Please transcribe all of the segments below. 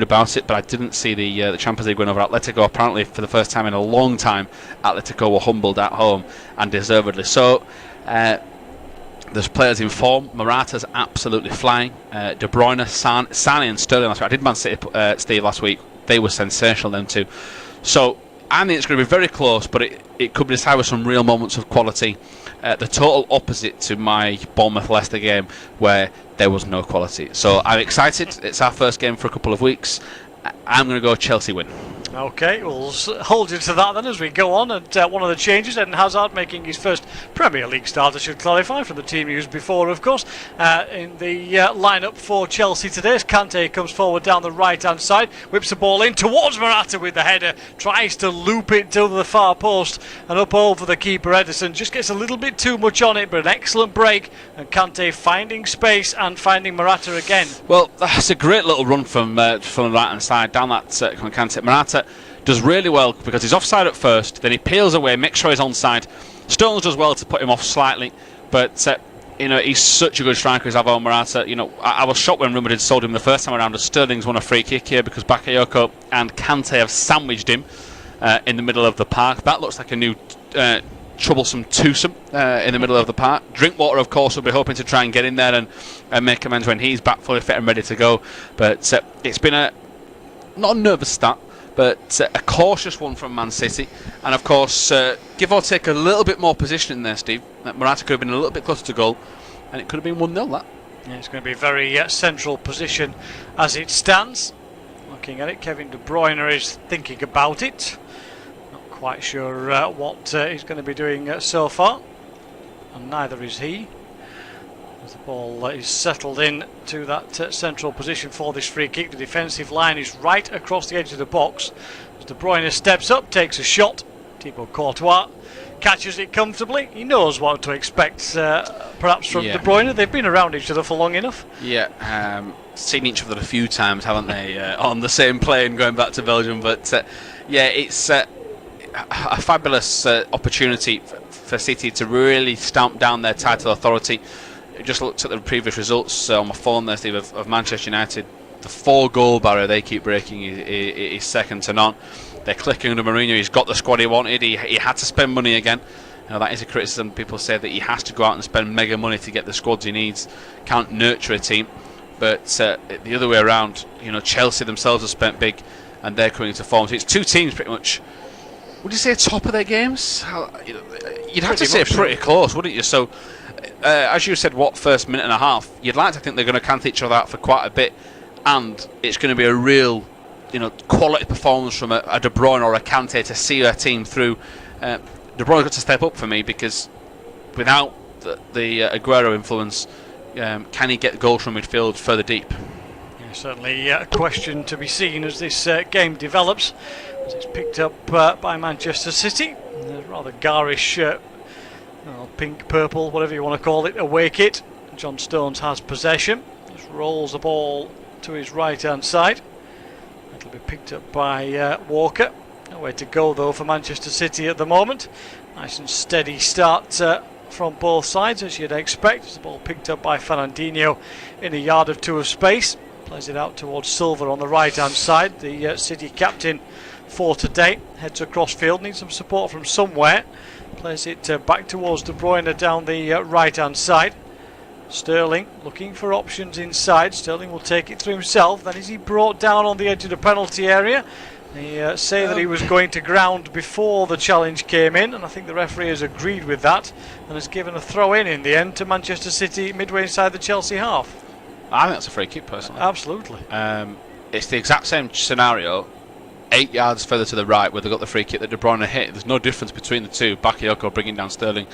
about it, but I didn't see the Champions League win over Atletico. Apparently, for the first time in a long time, Atletico were humbled at home, and deservedly so. There's players in form. Morata's absolutely flying. De Bruyne, Sane and Sterling last week. I did Man City, Steve, last week. They were sensational, them too. So I think it's going to be very close, but it could be decided with some real moments of quality. The total opposite to my Bournemouth-Leicester game, where there was no quality. So I'm excited. It's our first game for a couple of weeks. I'm going to go Chelsea win. Okay, we'll hold you to that then as we go on. And one of the changes, Eden Hazard making his first Premier League start, I should clarify, from the team used before, of course. In the lineup for Chelsea today, as Kanté comes forward down the right-hand side, whips the ball in towards Morata with the header, tries to loop it to the far post and up over the keeper Ederson. Just gets a little bit too much on it, but an excellent break. And Kanté finding space and finding Morata again. Well, that's a great little run from the right-hand side, down that Kanté. Morata does really well because he's offside at first, then he peels away, makes sure he's onside. Stones does well to put him off slightly, but he's such a good striker as Alvaro Morata. I was shocked when Real Madrid sold him the first time around, as Sterling's won a free kick here because Bakayoko and Kanté have sandwiched him in the middle of the park. That looks like a new troublesome twosome in the middle of the park. Drinkwater, of course, will be hoping to try and get in there and make amends when he's back fully fit and ready to go. But it's been not a nervous start, but a cautious one from Man City. And of course, give or take a little bit more position in there, Steve. Morata could have been a little bit closer to goal, and it could have been 1-0 that. Yeah, it's going to be a very central position as it stands. Looking at it, Kevin De Bruyne is thinking about it. Not quite sure what he's going to be doing so far, and neither is he. As the ball is settled in to that central position for this free kick. The defensive line is right across the edge of the box. As De Bruyne steps up, takes a shot. Thibaut Courtois catches it comfortably. He knows what to expect, perhaps from De Bruyne. They've been around each other for long enough. Yeah, seen each other a few times, haven't they, on the same plane going back to Belgium. But yeah, it's a fabulous opportunity for City to really stamp down their title authority. I just looked at the previous results on my phone there, Steve, of Manchester United. The 4-goal barrier they keep breaking is second to none. They're clicking under Mourinho. He's got the squad he wanted. He had to spend money again. That is a criticism. People say that he has to go out and spend mega money to get the squads he needs. Can't nurture a team. But the other way around, Chelsea themselves have spent big, and they're coming to form. So it's two teams pretty much. Would you say top of their games? You'd have to say pretty close, wouldn't you? So, as you said, first minute and a half, you'd like to think they're going to cancel each other out for quite a bit, and it's going to be a real, quality performance from a De Bruyne or a Kanté to see their team through. De Bruyne's got to step up for me, because without the Aguero influence, can he get goals from midfield further deep? Yeah, certainly a question to be seen as this game develops. As it's picked up by Manchester City. Rather garish pink, purple, whatever you want to call it, away kit. John Stones has possession. Just rolls the ball to his right-hand side. It'll be picked up by Walker. No way to go though for Manchester City at the moment. Nice and steady start from both sides, as you'd expect. The ball picked up by Fernandinho in a yard or two of space. Plays it out towards Silva on the right-hand side. The City captain for today heads across field, needs some support from somewhere. Plays it back towards De Bruyne down the right-hand side. Sterling looking for options inside. Sterling will take it through himself. Then is he brought down on the edge of the penalty area? They say that he was going to ground before the challenge came in, and I think the referee has agreed with that and has given a throw-in the end to Manchester City midway inside the Chelsea half. I think that's a free kick, personally. Absolutely. It's the exact same scenario, 8 yards further to the right, where they got the free kick that De Bruyne hit. There's no difference between the two. Bakayoko bringing down Sterling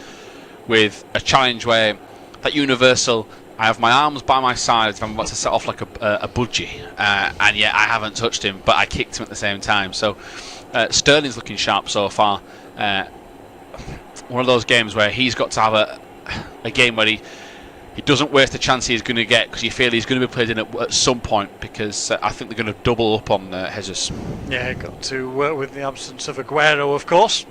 with a challenge where that universal, I have my arms by my sides, I'm about to set off like a budgie, and yet I haven't touched him, but I kicked him at the same time. So Sterling's looking sharp so far. One of those games where he's got to have a game where he doesn't waste the chance he's going to get, because you feel he's going to be played in at some point, because I think they're going to double up on Jesus. Yeah, got to with the absence of Aguero, of course.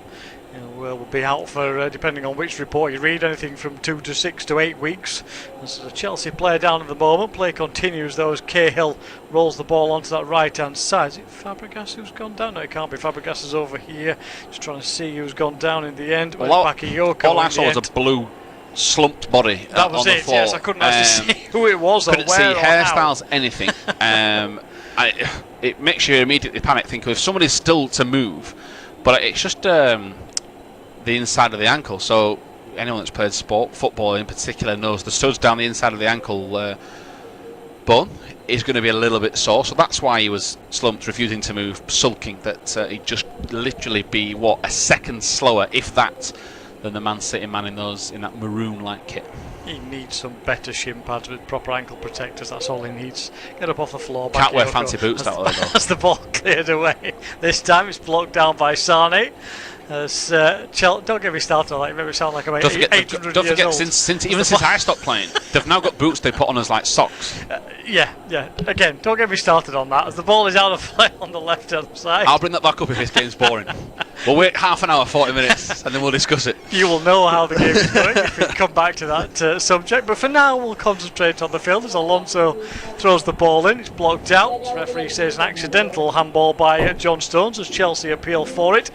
Will be out for, depending on which report you read, anything from 2 to 6 to 8 weeks. This is a Chelsea player down at the moment. Play continues though as Cahill rolls the ball onto that right hand side. Is it Fabregas who's gone down? No, it can't be. Fabregas is over here. Just trying to see who's gone down in the end. Well, Bakayoko. All I saw was a blue slumped body that was on the it, floor. yes. I couldn't actually see who it was or couldn't see where or hairstyles, how. anything. It makes you immediately panic, thinking if somebody's still to move, but it's just the inside of the ankle. So anyone that's played football in particular knows the studs down the inside of the ankle bone is going to be a little bit sore. So that's why he was slumped, refusing to move, sulking. That he'd just literally be a second slower, if that, than the Man City man in that maroon-like kit. He needs some better shin pads with proper ankle protectors. That's all he needs. Get up off the floor. Can't wear fancy boots that way though. As the ball cleared away. This time it's blocked down by Sane. Don't get me started on that. You make me sound like I'm 800 don't years forget, old. Since I stopped playing, they've now got boots they put on as like socks. Yeah. Again, don't get me started on that. As the ball is out of play on the left-hand side. I'll bring that back up if this game's boring. We'll wait half an hour, 40 minutes, and then we'll discuss it. You will know how the game is going if we come back to that subject. But for now, we'll concentrate on the field as Alonso throws the ball in. It's blocked out. The referee says an accidental handball by John Stones as Chelsea appeal for it.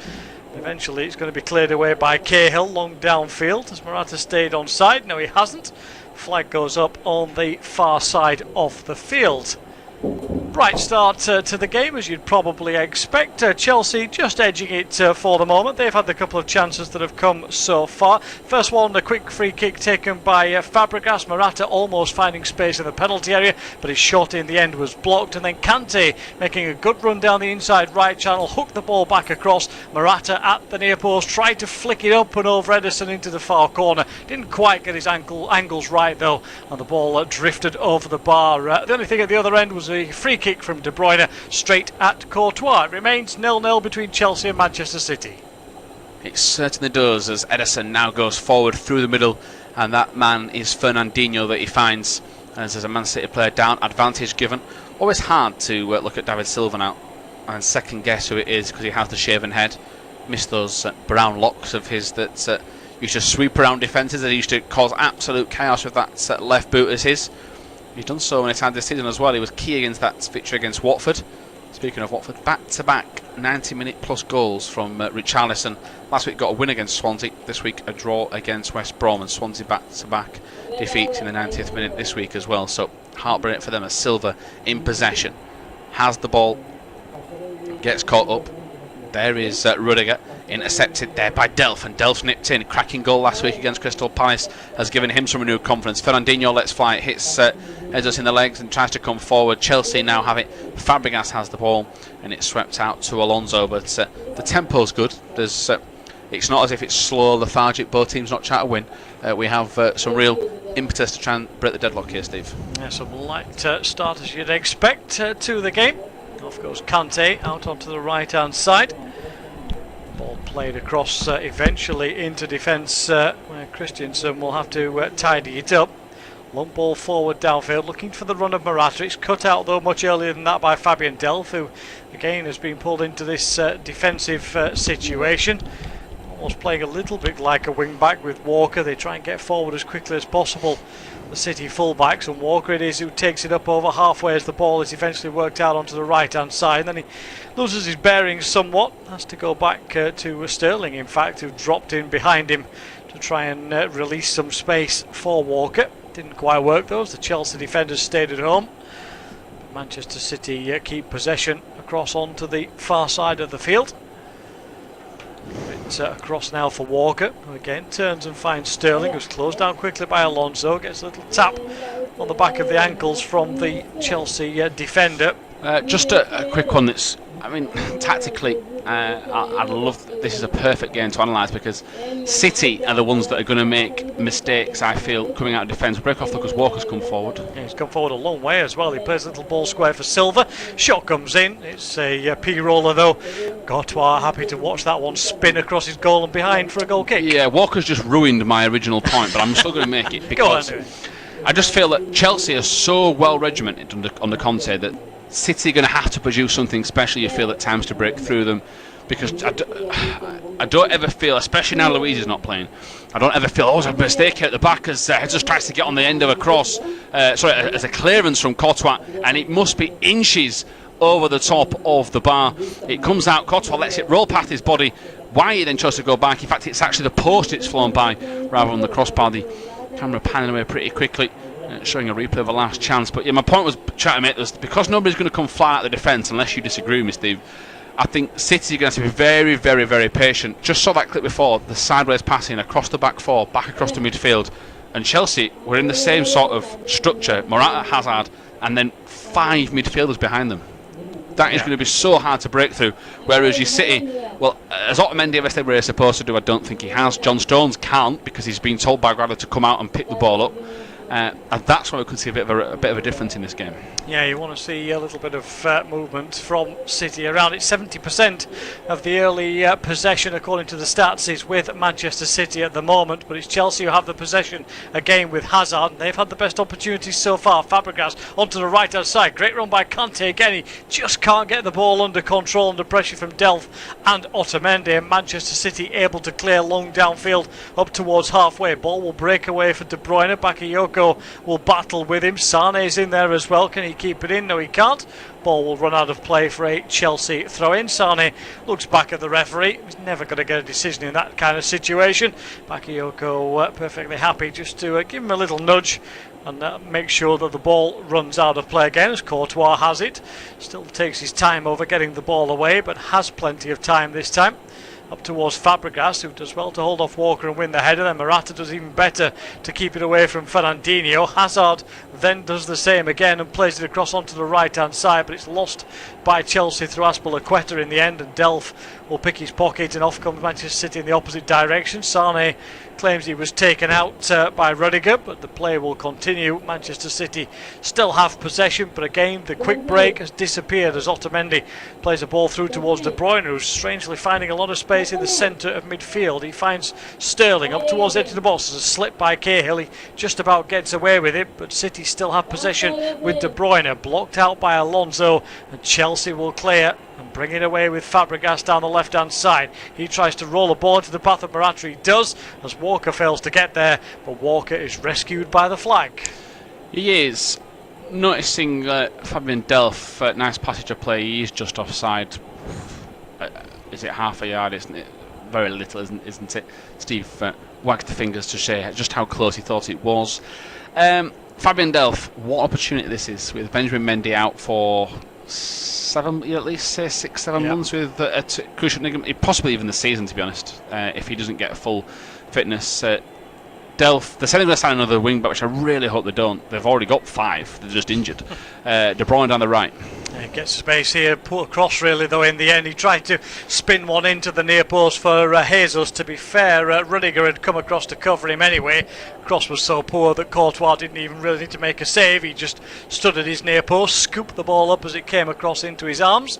Eventually, it's going to be cleared away by Cahill, long downfield. Has Morata stayed on side? No, he hasn't. Flag goes up on the far side of the field. Bright start to the game, as you'd probably expect. Chelsea just edging it for the moment. They've had the couple of chances that have come so far. First one, a quick free kick taken by Fabregas. Morata almost finding space in the penalty area, but his shot in the end was blocked. And then Kanté making a good run down the inside right channel, hooked the ball back across. Morata at the near post, tried to flick it up and over Ederson into the far corner. Didn't quite get his angles right though, and the ball drifted over the bar. The only thing at the other end was a free kick from De Bruyne straight at Courtois. It remains 0-0 between Chelsea and Manchester City. It certainly does, as Ederson now goes forward through the middle, and that man is Fernandinho that he finds as there's a Man City player down, advantage given. Always hard to look at David Silva now and second guess who it is because he has the shaven head. Missed those brown locks of his that used to sweep around defences, that he used to cause absolute chaos with that left boot as his. He's done so many times this season as well. He was key against that victory against Watford. Speaking of Watford, back-to-back 90-minute plus goals from Richarlison. Last week got a win against Swansea. This week a draw against West Brom, and Swansea back-to-back defeats in the 90th minute this week as well. So heartbreak for them as Silva in possession. Has the ball, gets caught up. There is Rüdiger, intercepted there by Delph, and Delph's nipped in. Cracking goal last week against Crystal Palace has given him some renewed confidence. Fernandinho lets fly, hits us in the legs and tries to come forward. Chelsea now have it. Fabregas has the ball and it's swept out to Alonso, but the tempo's good. There's it's not as if it's slow, lethargic. Both teams not trying to win. We have some real impetus to try and break the deadlock here, Steve. Yeah, some light start as you'd expect to the game. Off goes Kanté out onto the right hand side. Ball played across eventually into defence where Christensen will have to tidy it up. Long ball forward downfield, looking for the run of Morata. It's cut out though much earlier than that by Fabian Delph, who again has been pulled into this defensive situation. Almost playing a little bit like a wing back with Walker. They try and get forward as quickly as possible, the City fullbacks, and Walker it is who takes it up over halfway as the ball is eventually worked out onto the right hand side. And then he loses his bearings somewhat, has to go back to Sterling in fact, who dropped in behind him to try and release some space for Walker. Didn't quite work though, as the Chelsea defenders stayed at home. Manchester City keep possession across onto the far side of the field. It's across now for Walker, who again turns and finds Sterling, who's closed down quickly by Alonso. Gets a little tap on the back of the ankles from the Chelsea defender. Just a quick one that's, I mean, tactically, I'd love, this is a perfect game to analyse because City are the ones that are going to make mistakes, I feel, coming out of defence. Break off because Walker's come forward. Yeah, he's come forward a long way as well. He plays a little ball square for Silva. Shot comes in. It's a P-roller though. Courtois happy to watch that one spin across his goal and behind for a goal kick. Yeah, Walker's just ruined my original point, but I'm still going to make it because I just feel that Chelsea are so well regimented under Conte that City are going to have to produce something special, you feel, at times to break through them. because I don't ever feel, especially now Luiz is not playing, I don't ever feel, there's a mistake here at the back as Jesus tries to get on the end of a cross, as a clearance from Courtois, and it must be inches over the top of the bar. It comes out, Courtois lets it roll past his body. Why he then chose to go back, in fact it's actually the post it's flown by rather than the crossbar. The camera panning away pretty quickly, showing a replay of a last chance. But yeah, my point was trying to make this, because nobody's going to come fly out the defence unless you disagree with me, Steve. I think City are going to have to be very, very, very patient. Just saw that clip before, the sideways passing across the back four, back across the midfield, and Chelsea were in the same sort of structure, Morata, Hazard, and then 5 midfielders behind them. That is going to be so hard to break through. Whereas you City, well, as Otamendi ever said where he's supposed to do, I don't think he has. John Stones can't, because he's been told by Gabriel to come out and pick the ball up. And that's why we could see a bit of a difference in this game. Yeah, you want to see a little bit of movement from City around it. 70% of the early possession, according to the stats, is with Manchester City at the moment, but it's Chelsea who have the possession again with Hazard, and they've had the best opportunities so far. Fabregas onto the right hand side, great run by Kanté again. He just can't get the ball under control, under pressure from Delph and Otamendi, and Manchester City able to clear long downfield up towards halfway. Ball will break away for De Bruyne. Bakayoko will battle with him. Sane is in there as well. Can he keep it in? No, he can't. Ball will run out of play for a Chelsea throw-in. Sane looks back at the referee. He's never going to get a decision in that kind of situation. Bakayoko perfectly happy just to give him a little nudge and make sure that the ball runs out of play again, as Courtois has it. Still takes his time over getting the ball away, but has plenty of time this time. Up towards Fabregas, who does well to hold off Walker and win the header. Then Morata does even better to keep it away from Fernandinho. Hazard then does the same again and plays it across onto the right hand side, but it's lost by Chelsea through Azpilicueta in the end, and Delph will pick his pocket, and off comes Manchester City in the opposite direction. Sane claims he was taken out by Rüdiger, but the play will continue. Manchester City still have possession, but again the quick break has disappeared as Otamendi plays a ball through towards De Bruyne, who's strangely finding a lot of space in the centre of midfield. He finds Sterling up towards the edge of the box. There's a slip by Cahill. He just about gets away with it, but City still have possession with De Bruyne, blocked out by Alonso, and Chelsea will clear and bring it away with Fabregas down the left hand side. He tries to roll a ball into the path of Morata. He does, as Walker fails to get there, but Walker is rescued by the flag. He is. Noticing Fabian Delph, nice passage of play, he is just offside. Is it half a yard, isn't it? Very little, isn't it? Steve wagged the fingers to say just how close he thought it was. Fabian Delph, what opportunity this is, with Benjamin Mendy out for 7, at least say 6-7 months with a cruciate ligament, possibly even the season, to be honest, if he doesn't get full fitness. Delph, they're saying they're signing another wing back, which I really hope they don't. They've already got 5, they're just injured. De Bruyne down the right. He gets space here, poor cross really though in the end. He tried to spin one into the near post for Jesus. To be fair, Rüdiger had come across to cover him anyway. Cross was so poor that Courtois didn't even really need to make a save. He just stood at his near post, scooped the ball up as it came across into his arms,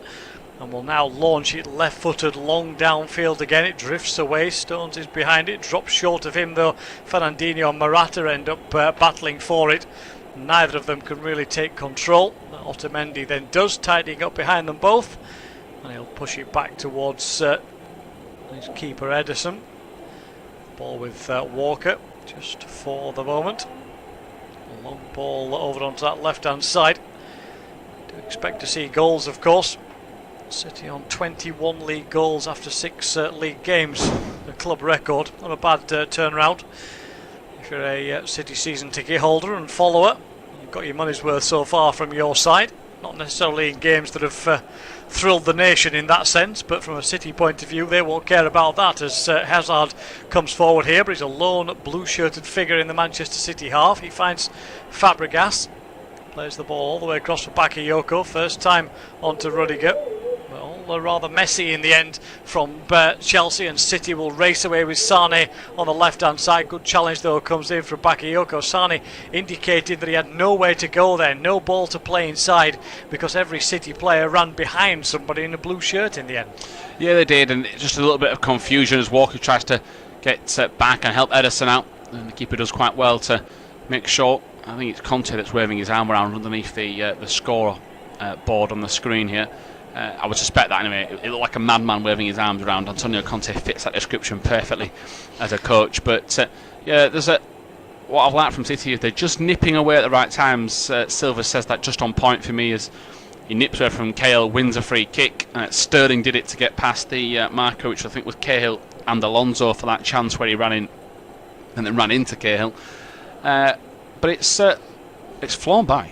and will now launch it left-footed long downfield again. It drifts away. Stones is behind it, drops short of him though. Fernandinho and Morata end up battling for it. Neither of them can really take control. Otamendi then does, tidying up behind them both, and he'll push it back towards his keeper Ederson. Ball with Walker just for the moment. A long ball over onto that left-hand side. Do expect to see goals, of course. City on 21 league goals after 6 league games, a club record. Not a bad turnaround. If you're a City season ticket holder and follower, you've got your money's worth so far from your side. Not necessarily in games that have thrilled the nation in that sense, but from a City point of view they won't care about that as Hazard comes forward here, but he's a lone blue-shirted figure in the Manchester City half. He finds Fabregas, plays the ball all the way across for Bakayoko, first time onto Rüdiger. Well, rather messy in the end from Chelsea, and City will race away with Sane on the left hand side. Good challenge though comes in from Bakayoko. Sane indicated that he had nowhere to go there, no ball to play inside, because every City player ran behind somebody in a blue shirt in the end. Yeah, they did, and just a little bit of confusion as Walker tries to get back and help Ederson out, and the keeper does quite well to make sure. I think it's Kanté that's waving his arm around underneath the score board on the screen here. I would suspect that anyway. It looked like a madman waving his arms around. Antonio Conte fits that description perfectly as a coach. But yeah, what I've learned from City is they're just nipping away at the right times. Silva says that just on point for me as he nips away from Cahill, wins a free kick. Sterling did it to get past the marker, which I think was Cahill and Alonso for that chance where he ran in and then ran into Cahill. But it's flown by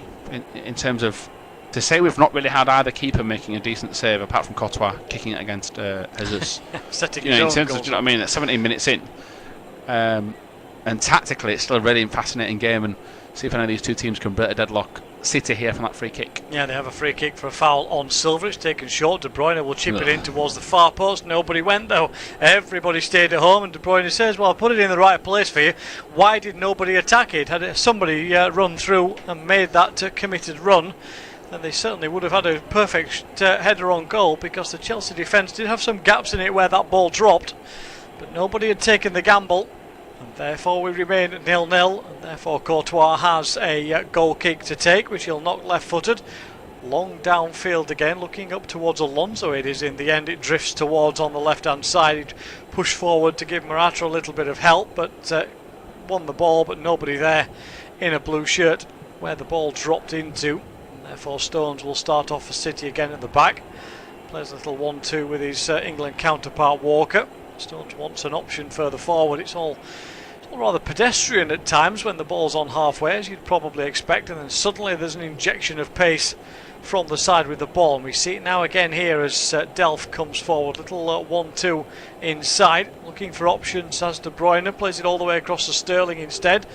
in terms of, to say we've not really had either keeper making a decent save apart from Courtois kicking it against Jesus. Setting in terms of, do you know what I mean? At 17 minutes in, and tactically it's still a really fascinating game, and see if any of these two teams can break a deadlock. City here from that free kick. Yeah, they have a free kick for a foul on Silva. It's taken short. De Bruyne will chip it in towards the far post. Nobody went though. Everybody stayed at home, and De Bruyne says, well, I put it in the right place for you. Why did nobody attack it? Had somebody run through and made that committed run, then they certainly would have had a perfect header on goal, because the Chelsea defence did have some gaps in it where that ball dropped, but nobody had taken the gamble. And therefore we remain 0-0, and therefore Courtois has a goal kick to take, which he'll knock left-footed. Long downfield again, looking up towards Alonso. It is in the end, it drifts towards on the left-hand side. He'd push forward to give Morata a little bit of help, but won the ball, but nobody there in a blue shirt where the ball dropped into. And therefore Stones will start off for City again at the back. Plays a little 1-2 with his England counterpart Walker. Stones wants an option further forward. It's all rather pedestrian at times when the ball's on halfway, as you'd probably expect, and then suddenly there's an injection of pace from the side with the ball, and we see it now again here as Delph comes forward. Little 1-2 inside, looking for options as De Bruyne plays it all the way across to Sterling instead.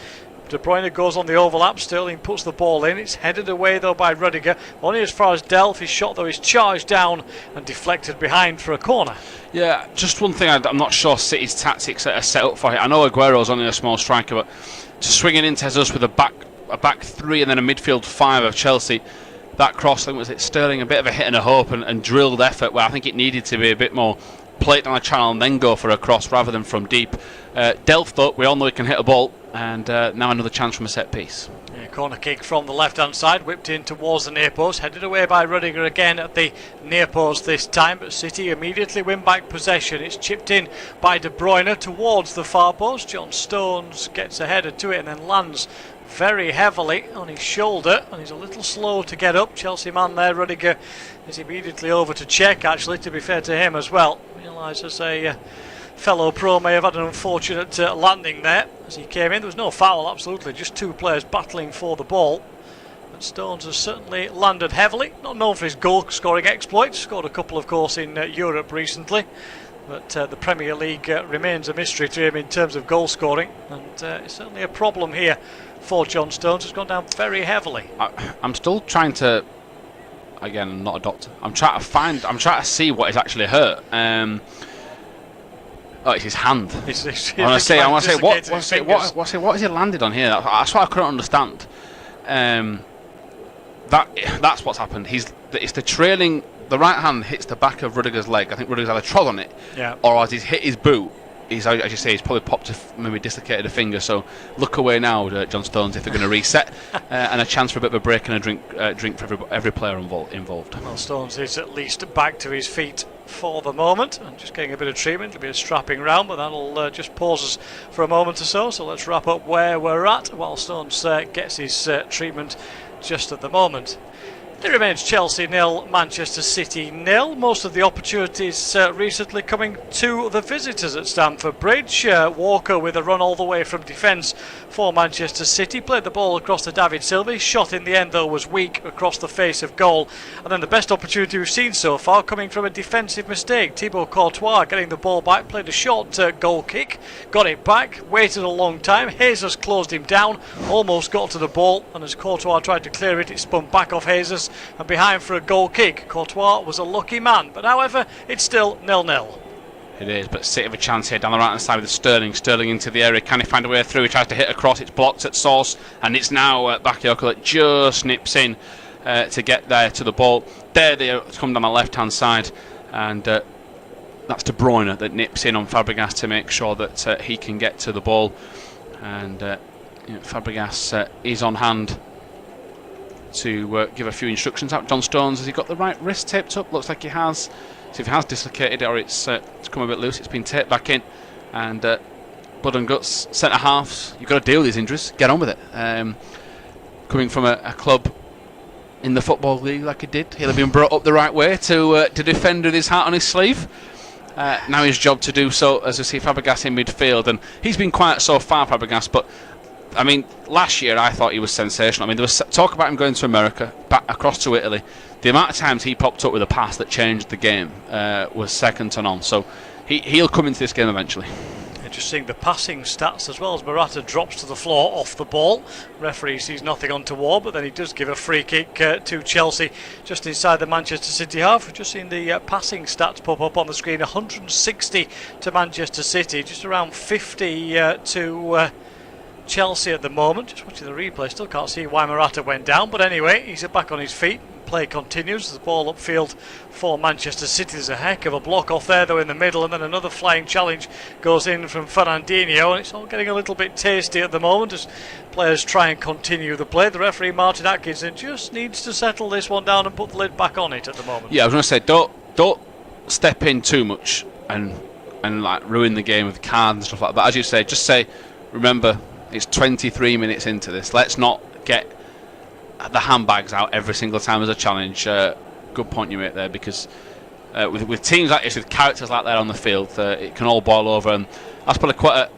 De Bruyne goes on the overlap, Sterling puts the ball in. It's headed away though by Rüdiger, only as far as Delph. His shot though is charged down and deflected behind for a corner. Yeah, just one thing I'm not sure City's tactics are set up for it. I know Aguero's only a small striker, but to swing it into Jesus with a back three and then a midfield five of Chelsea, that cross, I think, was it Sterling, a bit of a hit and a hope and drilled effort where I think it needed to be a bit more play it down a channel and then go for a cross rather than from deep. Delph, though, we all know he can hit a ball, and now another chance from a set piece. Yeah, corner kick from the left hand side, whipped in towards the near post, headed away by Rüdiger again at the near post this time, but City immediately win back possession. It's chipped in by De Bruyne towards the far post. John Stones gets a header to it and then lands very heavily on his shoulder, and he's a little slow to get up. Chelsea man there, Rüdiger, is immediately over to check, actually, to be fair to him as well. Realises a fellow pro may have had an unfortunate landing there as he came in. There was no foul, absolutely, just two players battling for the ball. And Stones has certainly landed heavily, not known for his goal scoring exploits, scored a couple of course in Europe recently, but the Premier League remains a mystery to him in terms of goal scoring, and it's certainly a problem here for John Stones. Has gone down very heavily. I'm still trying to, again, I'm not a doctor, I'm trying to see what is actually hurt. Oh, it's his hand. I want to say, what has he landed on here? That's what I couldn't understand. That's what's happened. It's the trailing. The right hand hits the back of Rüdiger's leg. I think Rüdiger's either trod on it, or as he's hit his boot, as you say, he's probably popped, maybe dislocated a finger. So look away now, John Stones, if they're going to reset, and a chance for a bit of a break and a drink for every player involved. Well, Stones is at least back to his feet for the moment and just getting a bit of treatment. It'll be a strapping round, but that'll just pause us for a moment or so. So let's wrap up where we're at while Stones gets his treatment just at the moment. It remains Chelsea 0, Manchester City 0. Most of the opportunities recently coming to the visitors at Stamford Bridge. Walker with a run all the way from defence for Manchester City. Played the ball across to David Silva. His shot in the end though was weak across the face of goal. And then the best opportunity we've seen so far coming from a defensive mistake. Thibaut Courtois getting the ball back. Played a short goal kick. Got it back. Waited a long time. Jesus closed him down. Almost got to the ball. And as Courtois tried to clear it, it spun back off Jesus and behind for a goal kick. Courtois was a lucky man, but however, it's still 0-0. It is, but City have a chance here down the right hand side with Sterling. Sterling into the area. Can he find a way through? He tries to hit across. It's blocked at source, and it's now Bakayoko that just nips in to get there to the ball. There they come down the left hand side, and that's De Bruyne that nips in on Fabregas to make sure that he can get to the ball. And Fabregas is on hand. to give a few instructions out. John Stones, has he got the right wrist taped up? Looks like he has. So if he has dislocated it or it's come a bit loose, it's been taped back in. And blood and guts, centre halves, you've got to deal with these injuries. Get on with it. Coming from a club in the Football League like he did, he'll have been brought up the right way to defend with his heart on his sleeve. Now his job to do so, as we see Fabregas in midfield, and he's been quiet so far, Fabregas, but I mean, last year I thought he was sensational. I mean, there was talk about him going to America, back across to Italy. The amount of times he popped up with a pass that changed the game was second to none. So he'll come into this game eventually. Just seeing the passing stats as well, as Morata drops to the floor off the ball. Referee sees nothing untoward, but then he does give a free kick to Chelsea just inside the Manchester City half. We've just seen the passing stats pop up on the screen. 160 to Manchester City, just around 50 to Chelsea at the moment. Just watching the replay, still can't see why Morata went down, but anyway, he's back on his feet. Play continues. The ball upfield for Manchester City. There's a heck of a block off there though in the middle, and then another flying challenge goes in from Fernandinho, and it's all getting a little bit tasty at the moment as players try and continue the play. The referee Martin Atkinson just needs to settle this one down and put the lid back on it at the moment. Yeah, I was going to say, don't step in too much and like ruin the game with cards and stuff like that. But as you say, just say, remember, it's 23 minutes into this. Let's not get the handbags out every single time as a challenge. Good point you make there, because with teams like this, with characters like that on the field, it can all boil over. And Azpilicueta,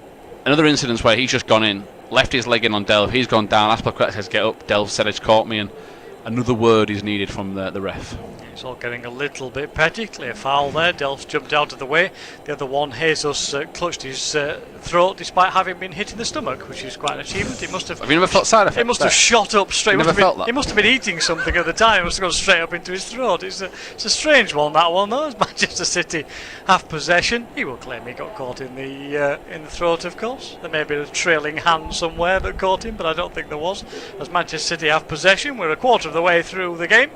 another incident where he's just gone in, left his leg in on Delph, he's gone down, Azpilicueta says get up, Delph said it's caught me, and another word is needed from the ref. It's all getting a little bit petty. Clear foul there. Delph jumped out of the way. The other one, Jesus, clutched his throat despite having been hit in the stomach, which is quite an achievement. It must have. Have you never felt side effects? It must have shot up straight. Never felt that. He must have been eating something at the time. It must have gone straight up into his throat. It's a strange one, that one though. As Manchester City have possession, he will claim he got caught in the throat. Of course, there may be a trailing hand somewhere that caught him, but I don't think there was. As Manchester City have possession, we're a quarter of the way through the game.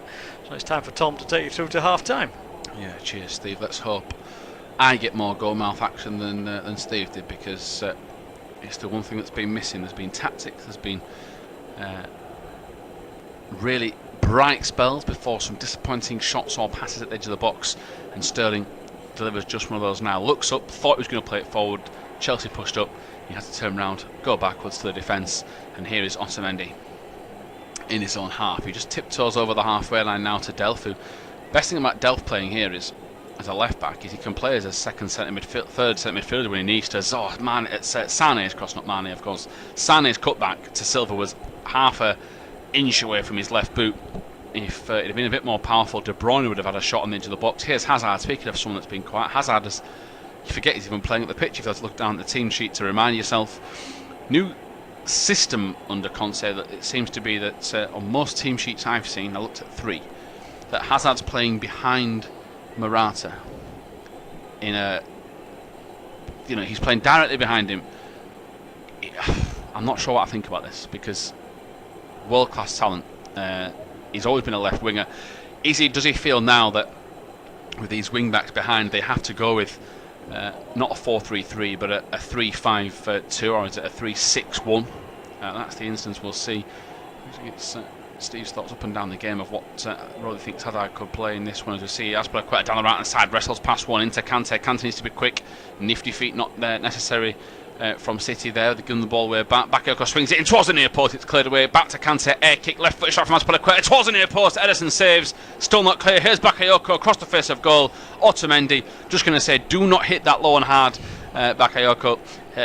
So it's time for Tom to take you through to half time. Yeah, cheers, Steve. Let's hope I get more goal mouth action than Steve did, because it's the one thing that's been missing. There's been tactics, there's been really bright spells before some disappointing shots or passes at the edge of the box, and Sterling delivers just one of those now. Looks up, thought he was going to play it forward. Chelsea pushed up, he had to turn around, go backwards to the defence, and here is Otamendi in his own half. He just tiptoes over the halfway line now to Delph, who, best thing about Delph playing here is, as a left back, is he can play as a second centre midfield, third centre midfielder when he needs to. Sane's cross, not Mane, of course. Sane's cutback to Silva was half an inch away from his left boot. If it had been a bit more powerful, De Bruyne would have had a shot on the edge of the box. Here's Hazard. Speaking of someone that's been quiet, Hazard has, you forget he's even playing at the pitch. If you have to look down at the team sheet to remind yourself. New system under Conte, that it seems to be that on most team sheets I've seen, I looked at 3, that Hazard's playing behind Morata in a, he's playing directly behind him. I'm not sure what I think about this, because world class talent, he's always been a left winger. Does he feel now that with these wing backs behind they have to go with not a 4-3-3 but a 3-5-2, or is it a 3-6-1? That's the instance we'll see. It's Steve's thoughts up and down the game of what Roddy thinks Hazard could play in this one. As we see Azpilicueta down the right hand side, wrestles past one into Kanté. Kanté needs to be quick, nifty feet not necessary from City there. They gun the ball way back. Bakayoko swings it in towards the near post. It's cleared away. Back to Kanté. Air kick, left foot shot from Azpilicueta towards the near post. Ederson saves. Still not clear. Here's Bakayoko across the face of goal. Otamendi, just going to say, do not hit that low and hard. Bakayoko,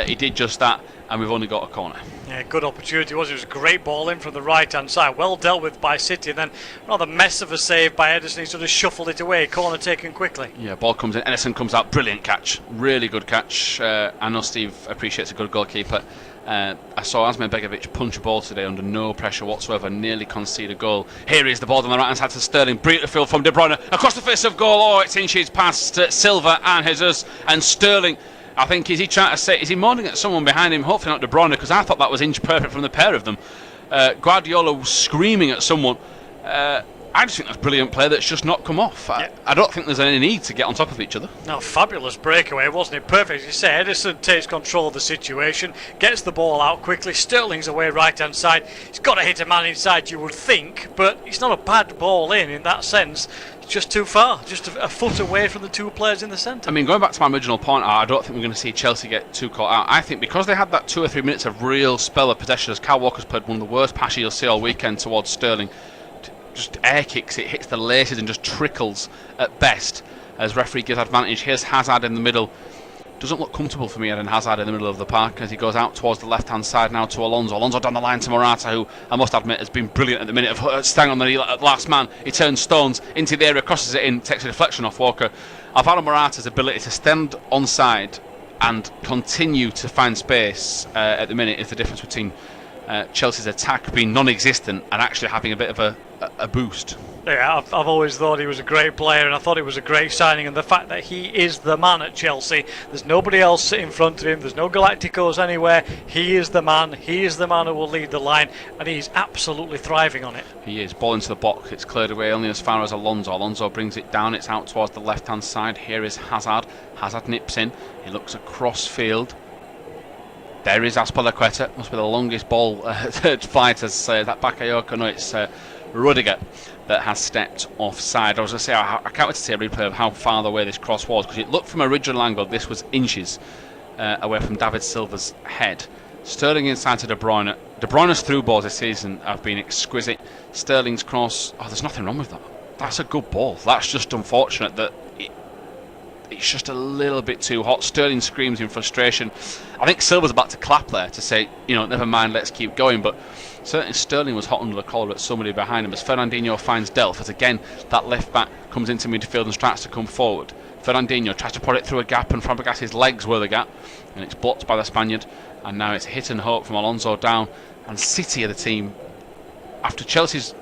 he did just that, and we've only got a corner. Yeah, good opportunity. It was a great ball in from the right hand side, well dealt with by City, and then rather mess of a save by Ederson. He sort of shuffled it away. Corner taken quickly. Yeah, ball comes in, Ederson comes out, brilliant catch, really good catch. I know Steve appreciates a good goalkeeper. I saw Asmir Begovic punch a ball today under no pressure whatsoever, nearly concede a goal. Here is the ball on the right hand side to Sterling, beautiful from De Bruyne across the face of goal. Oh, it's inches past Silva and Jesus, and Sterling, I think, is he trying to say, is he moaning at someone behind him? Hopefully not De Bruyne, because I thought that was inch perfect from the pair of them. Guardiola was screaming at someone. I just think that's brilliant play that's just not come off. I don't think there's any need to get on top of each other. No, fabulous breakaway, wasn't it? Perfect. As you say, Ederson takes control of the situation, gets the ball out quickly. Sterling's away right-hand side. He's got to hit a man inside, you would think, but it's not a bad ball in that sense. It's just too far, just a foot away from the two players in the centre. I mean, going back to my original point, I don't think we're going to see Chelsea get too caught out. I think because they had that 2 or 3 minutes of real spell of possession, as Kyle Walker's played one of the worst passes you'll see all weekend towards Sterling. Just air kicks it, hits the laces and just trickles at best as referee gives advantage. Here's Hazard in the middle. Doesn't look comfortable for me, Eden Hazard in the middle of the park as he goes out towards the left hand side now to Alonso. Alonso down the line to Morata, who I must admit has been brilliant at the minute of staying on the last man. He turns stones into the area, crosses it in, takes a deflection off Walker. Alvaro Morata's ability to stand onside and continue to find space at the minute is the difference between Chelsea's attack being non-existent and actually having a bit of a boost. Yeah, I've always thought he was a great player, and I thought it was a great signing, and the fact that he is the man at Chelsea, there's nobody else in front of him, there's no Galacticos anywhere, he is the man who will lead the line, and he's absolutely thriving on it. He is. Ball into the box, it's cleared away only as far as Alonso. Alonso brings it down, it's out towards the left hand side. Here is Hazard. Hazard nips in, he looks across field. There is Azpilicueta, must be the longest ball to fly to say that Bakayoko. No, it's Rüdiger that has stepped offside. I was going to say, I can't wait to see a replay of how far away this cross was, because it looked from original angle this was inches away from David Silva's head. Sterling inside to De Bruyne. De Bruyne's through balls this season have been exquisite. Sterling's cross, there's nothing wrong with that. That's a good ball. That's just unfortunate that it's just a little bit too hot. Sterling screams in frustration. I think Silva's about to clap there to say, never mind, let's keep going. But certainly Sterling was hot under the collar at somebody behind him as Fernandinho finds Delph. As again, that left back comes into midfield and starts to come forward. Fernandinho tries to put it through a gap, and Fabregas' legs were the gap, and it's blocked by the Spaniard. And now it's hit and hope from Alonso down. And City are the team, after Chelsea have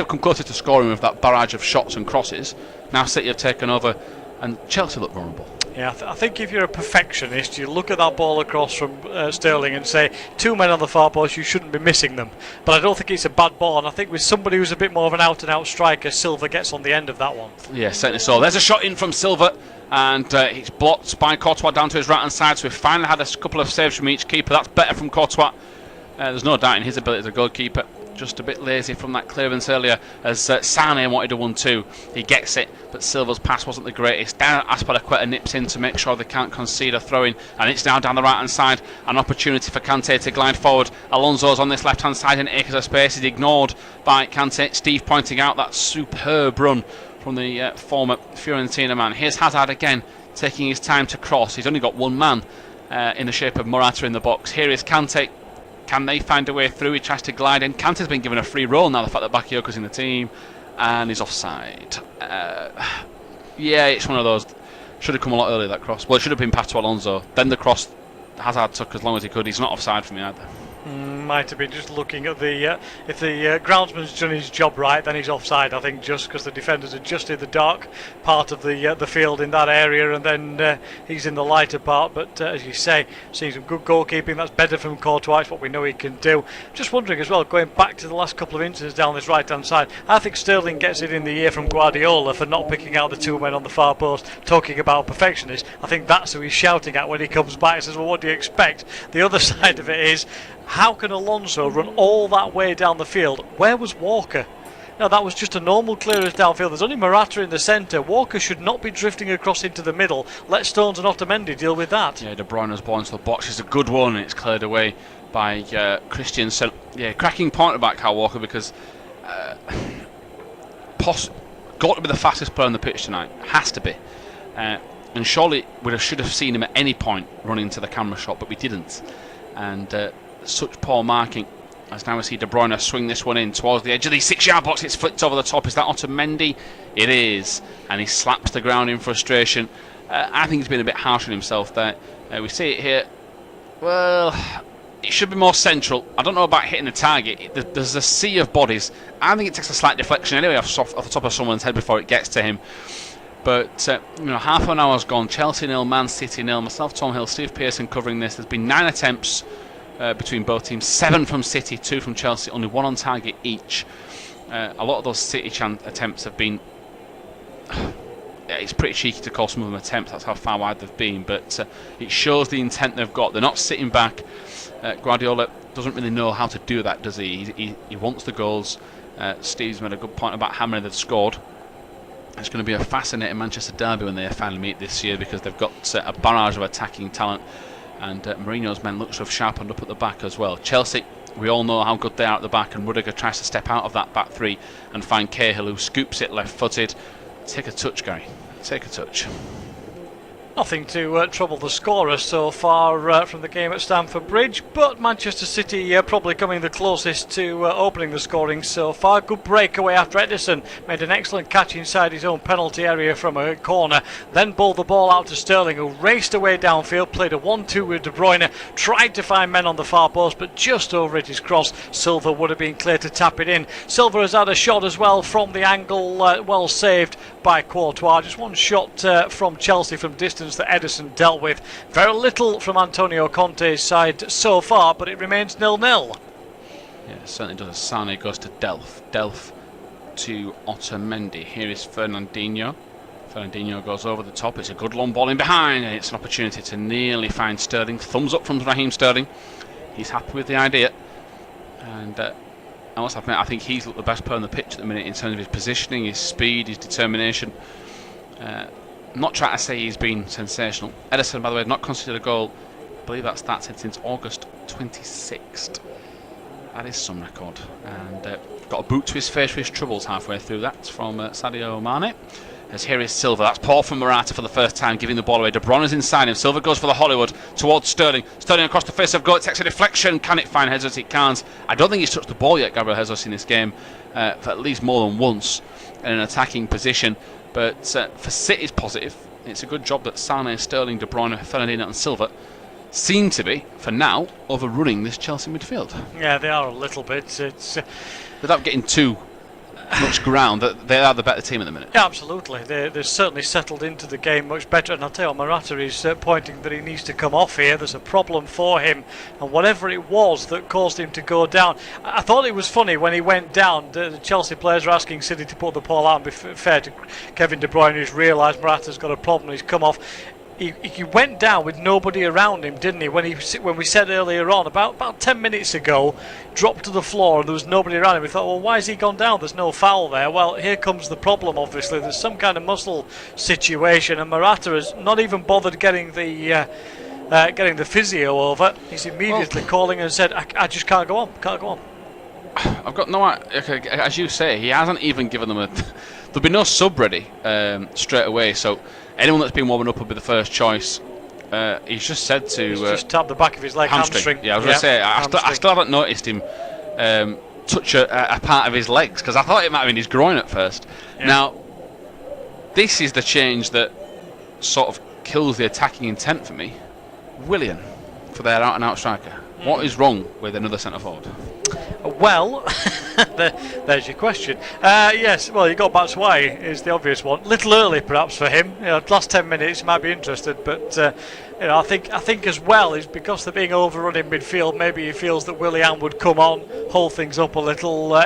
come closer to scoring with that barrage of shots and crosses. Now City have taken over, and Chelsea look vulnerable. Yeah, I think if you're a perfectionist, you look at that ball across from Sterling and say, 2 men on the far post, you shouldn't be missing them. But I don't think it's a bad ball, and I think with somebody who's a bit more of an out-and-out striker, Silva gets on the end of that one. Yeah, certainly so. There's a shot in from Silva, and it's blocked by Courtois down to his right-hand side, so we've finally had a couple of saves from each keeper. That's better from Courtois. There's no doubt in his ability as a goalkeeper. Just a bit lazy from that clearance earlier as Sane wanted a 1-2. He gets it, but Silva's pass wasn't the greatest. Down Azpilicueta nips in to make sure they can't concede a throw-in, and it's now down the right-hand side. An opportunity for Kanté to glide forward. Alonso's on this left-hand side in acres of space. He's ignored by Kanté. Steve pointing out that superb run from the former Fiorentina man. Here's Hazard again, taking his time to cross. He's only got one man in the shape of Morata in the box. Here is Kanté. Can they find a way through? He tries to glide in. Kanté's been given a free roll now, the fact that Bakayoko's in the team, and he's offside. Yeah, it's one of those. Should have come a lot earlier, that cross. Well, it should have been passed to Alonso. Then the cross Hazard took as long as he could. He's not offside for me either. Might have been just looking at the if the groundsman's done his job right, then he's offside. I think just because the defenders adjusted the dark part of the field in that area, and then he's in the lighter part. But as you say, seeing some good goalkeeping, that's better from Courtois. It's what we know he can do. Just wondering as well, going back to the last couple of instances down this right hand side, I think Sterling gets it in the ear from Guardiola for not picking out the 2 men on the far post, talking about perfectionists. I think that's who he's shouting at when he comes back and says, well, what do you expect? The other side of it is, how can Alonso run all that way down the field? Where was Walker? No, that was just a normal clearance downfield. There's only Morata in the centre. Walker should not be drifting across into the middle. Let Stones and Otamendi deal with that. Yeah, De Bruyne's ball into the box is a good one, and it's cleared away by Christensen. Yeah, cracking point about Kyle Walker, because got to be the fastest player on the pitch tonight. Has to be. And surely we should have seen him at any point running to the camera shot, but we didn't. And such poor marking. As now we see De Bruyne swing this one in towards the edge of the 6-yard box. It's flicked over the top. Is that Otamendi? It is. And he slaps the ground in frustration. I think he's been a bit harsh on himself there. We see it here. Well, it should be more central. I don't know about hitting the target. There's a sea of bodies. I think it takes a slight deflection anyway off the top of someone's head before it gets to him. But half an hour's gone. Chelsea 0, Man City 0. Myself, Tom Hill, Steve Pearson covering this. There's been 9 attempts between both teams. 7 from City, 2 from Chelsea. Only 1 on target each. A lot of those City attempts have been... it's pretty cheeky to call some of them attempts, that's how far wide they've been, but it shows the intent they've got. They're not sitting back. Guardiola doesn't really know how to do that, does he? He wants the goals. Steve's made a good point about how many they've scored. It's going to be a fascinating Manchester derby when they finally meet this year, because they've got a barrage of attacking talent, and Mourinho's men look to have sharpened up at the back as well. Chelsea, we all know how good they are at the back, and Rüdiger tries to step out of that back three and find Cahill, who scoops it left-footed. Take a touch, Gary. Take a touch. Nothing to trouble the scorer so far from the game at Stamford Bridge, but Manchester City probably coming the closest to opening the scoring so far. Good breakaway after Ederson made an excellent catch inside his own penalty area from a corner, then bowled the ball out to Sterling, who raced away downfield, played a 1-2 with De Bruyne, tried to find men on the far post, but just over it his cross. Silva would have been clear to tap it in. Silva has had a shot as well from the angle, well saved by Courtois. Just one shot from Chelsea from distance that Ederson dealt with. Very little from Antonio Conte's side so far, but it remains 0-0. Yeah, it certainly does. Sane goes to Delph. Delph to Otamendi. Here is Fernandinho. Fernandinho goes over the top. It's a good long ball in behind, and it's an opportunity to nearly find Sterling. Thumbs up from Raheem Sterling. He's happy with the idea. And I must admit, I think he's the best player on the pitch at the minute in terms of his positioning, his speed, his determination. I'm not trying to say he's been sensational. Ederson, by the way, not considered a goal. I believe that's since August 26th. That is some record. And got a boot to his face for his troubles halfway through that from Sadio Mane. As here is Silva. That's Paul from Morata for the first time, giving the ball away. De Bruyne is inside him. Silva goes for the Hollywood towards Sterling. Sterling across the face of goal. It takes a deflection. Can it find Jesus? It can't. I don't think he's touched the ball yet, Gabriel Jesus, in this game, for at least more than once in an attacking position. But for City's positive, it's a good job that Sane, Sterling, De Bruyne, Fernandinho and Silva seem to be, for now, overrunning this Chelsea midfield. Yeah, they are a little bit. It's without getting too much ground, that they are the better team at the minute. Yeah, absolutely. They're certainly settled into the game much better. And I'll tell you what, Morata is pointing that he needs to come off here. There's a problem for him, and whatever it was that caused him to go down. I thought it was funny when he went down. The Chelsea players are asking City to put the ball out and be fair to Kevin De Bruyne, who's realised Morata's got a problem and he's come off. He went down with nobody around him, didn't he? When we said earlier on, about 10 minutes ago, dropped to the floor and there was nobody around him. We thought, well, why has he gone down? There's no foul there. Well, here comes the problem, obviously. There's some kind of muscle situation, and Morata has not even bothered getting the physio over. He's immediately calling and said, I just can't go on. I've got no idea. As you say, he hasn't even given them there'll be no sub ready straight away, so anyone that's been warming up will be the first choice. He's just said to he's just tapped the back of his leg, hamstring. Yeah, I was going to say, I still haven't noticed him touch a part of his legs, because I thought it might have been his groin at first. Yeah. Now, this is the change that sort of kills the attacking intent for me. Willian for their out-and-out striker. What is wrong with another centre-forward? Well, there's your question. Yes, well, you got Batshuayi is the obvious one. Little early, perhaps, for him. Last 10 minutes, he might be interested, but I think as well is because they're being overrun in midfield. Maybe he feels that Willian would come on, hold things up a little,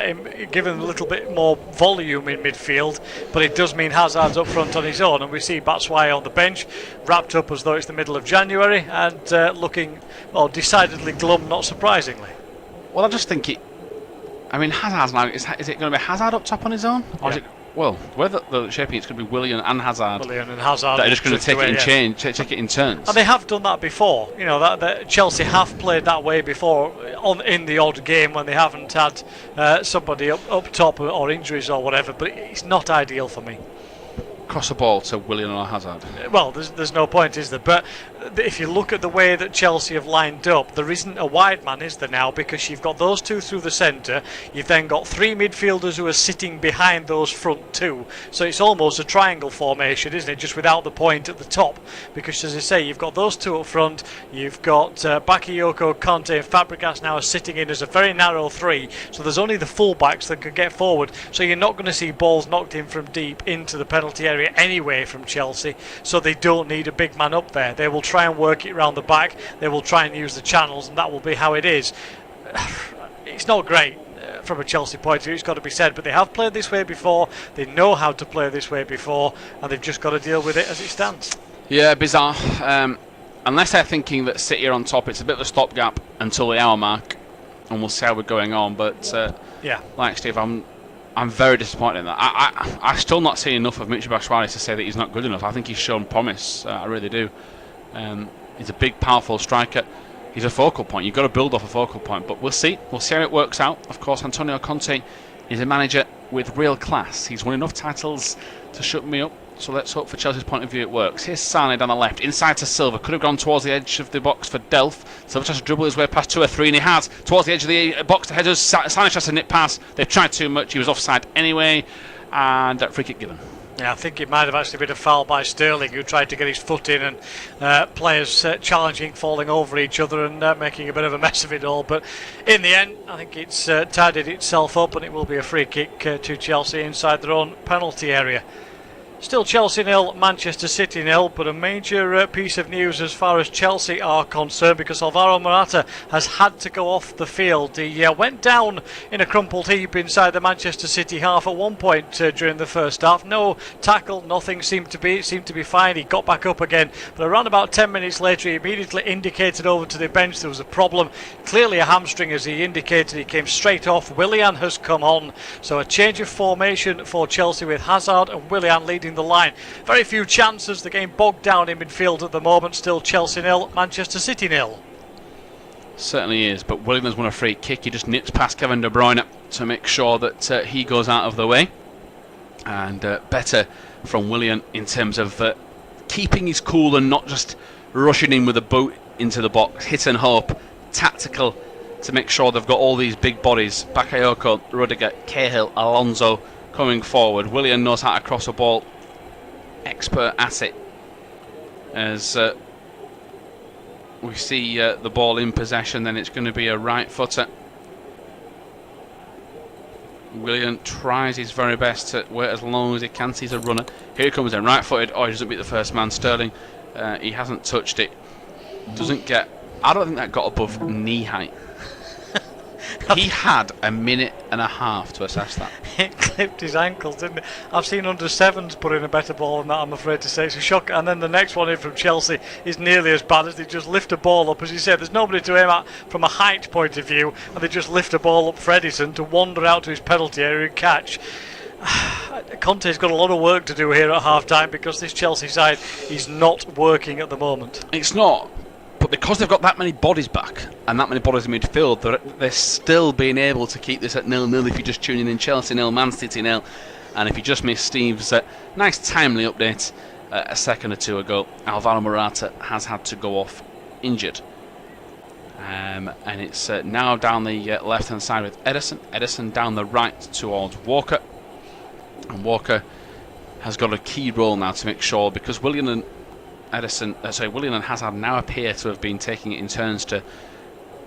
give him a little bit more volume in midfield. But it does mean Hazard's up front on his own, and we see Batshuayi on the bench, wrapped up as though it's the middle of January, and looking decidedly glum, not surprisingly. Well, I just think Hazard's now. Is it going to be Hazard up top on his own? Or is it, well, where the shaping it's going to be Willian and Hazard. That are just going to take it in turns. And they have done that before. That Chelsea have played that way before in the odd game when they haven't had somebody up top or injuries or whatever. But it's not ideal for me. Cross the ball to Willian or Hazard. Well, there's no point, is there? But if you look at the way that Chelsea have lined up, there isn't a wide man, is there now? Because you've got those two through the centre, you've then got three midfielders who are sitting behind those front two. So it's almost a triangle formation, isn't it? Just without the point at the top. Because, as I say, you've got those two up front, you've got Bakayoko, Kanté and Fabregas now are sitting in as a very narrow three. So there's only the full-backs that can get forward. So you're not going to see balls knocked in from deep into the penalty area anyway from Chelsea, so they don't need a big man up there. They will try and work it round the back, they will try and use the channels, and that will be how it is. It's not great from a Chelsea point of view, it's got to be said, but they have played this way before, they know how to play this way before, and they've just got to deal with it as it stands. Yeah, bizarre. Unless they're thinking that City are on top, it's a bit of a stopgap until the hour mark, and we'll see how we're going on. But yeah, like Steve, I'm very disappointed in that. I'm still not seeing enough of Michy Batshuayi to say that he's not good enough. I think he's shown promise. I really do. He's a big, powerful striker. He's a focal point. You've got to build off a focal point. But we'll see. We'll see how it works out. Of course, Antonio Conte is a manager with real class. He's won enough titles to shut me up. So let's hope for Chelsea's point of view it works. Here's Sane down the left, inside to Silva. Could have gone towards the edge of the box for Delph. Silva tries to dribble his way past 2 or 3, and he has. Towards the edge of the box, the headers. Sane tries to nip past. They've tried too much. He was offside anyway. And free kick given. Yeah, I think it might have actually been a foul by Sterling, who tried to get his foot in, and players challenging, falling over each other and making a bit of a mess of it all. But in the end, I think it's tidied itself up, and it will be a free kick to Chelsea inside their own penalty area. Still Chelsea 0, Manchester City 0, but a major piece of news as far as Chelsea are concerned, because Alvaro Morata has had to go off the field. He went down in a crumpled heap inside the Manchester City half at one point during the first half. No tackle, nothing seemed to be fine. He got back up again, but around about 10 minutes later he immediately indicated over to the bench there was a problem. Clearly a hamstring, as he indicated. He came straight off. Willian has come on, so a change of formation for Chelsea with Hazard and Willian leading the line. Very few chances, the game bogged down in midfield at the moment. Still Chelsea 0, Manchester City 0. Certainly is, but Willian has won a free kick. He just nips past Kevin De Bruyne to make sure that he goes out of the way. And better from Willian in terms of keeping his cool and not just rushing in with a boot into the box. Hit and hope, tactical to make sure they've got all these big bodies. Bakayoko, Rüdiger, Cahill, Alonso coming forward. Willian knows how to cross a ball. Expert at it. As we see the ball in possession, then it's going to be a right footer. Willian tries his very best to wait as long as he can. He's a runner. Here he comes in, right footed. Oh, he doesn't beat the first man. Sterling, he hasn't touched it. Doesn't get, I don't think that got above knee height. He had a minute and a half to assess that. It clipped his ankles, didn't it? I've seen under sevens put in a better ball than that, I'm afraid to say. It's a shock. And then the next one in from Chelsea is nearly as bad, as they just lift a ball up. As you said, there's nobody to aim at from a height point of view, and they just lift a ball up for Ederson to wander out to his penalty area and catch. Conte's got a lot of work to do here at half time, because this Chelsea side is not working at the moment. It's not. But because they've got that many bodies back and that many bodies in midfield, they're still being able to keep this at 0-0. If you're just tuning in, Chelsea 0, Man City 0. And if you just missed Steve's nice timely update a second or two ago, Alvaro Morata has had to go off injured. And it's now down the left-hand side with Ederson. Ederson down the right towards Walker. And Walker has got a key role now to make sure, because Willian and Willian and Hazard now appear to have been taking it in turns to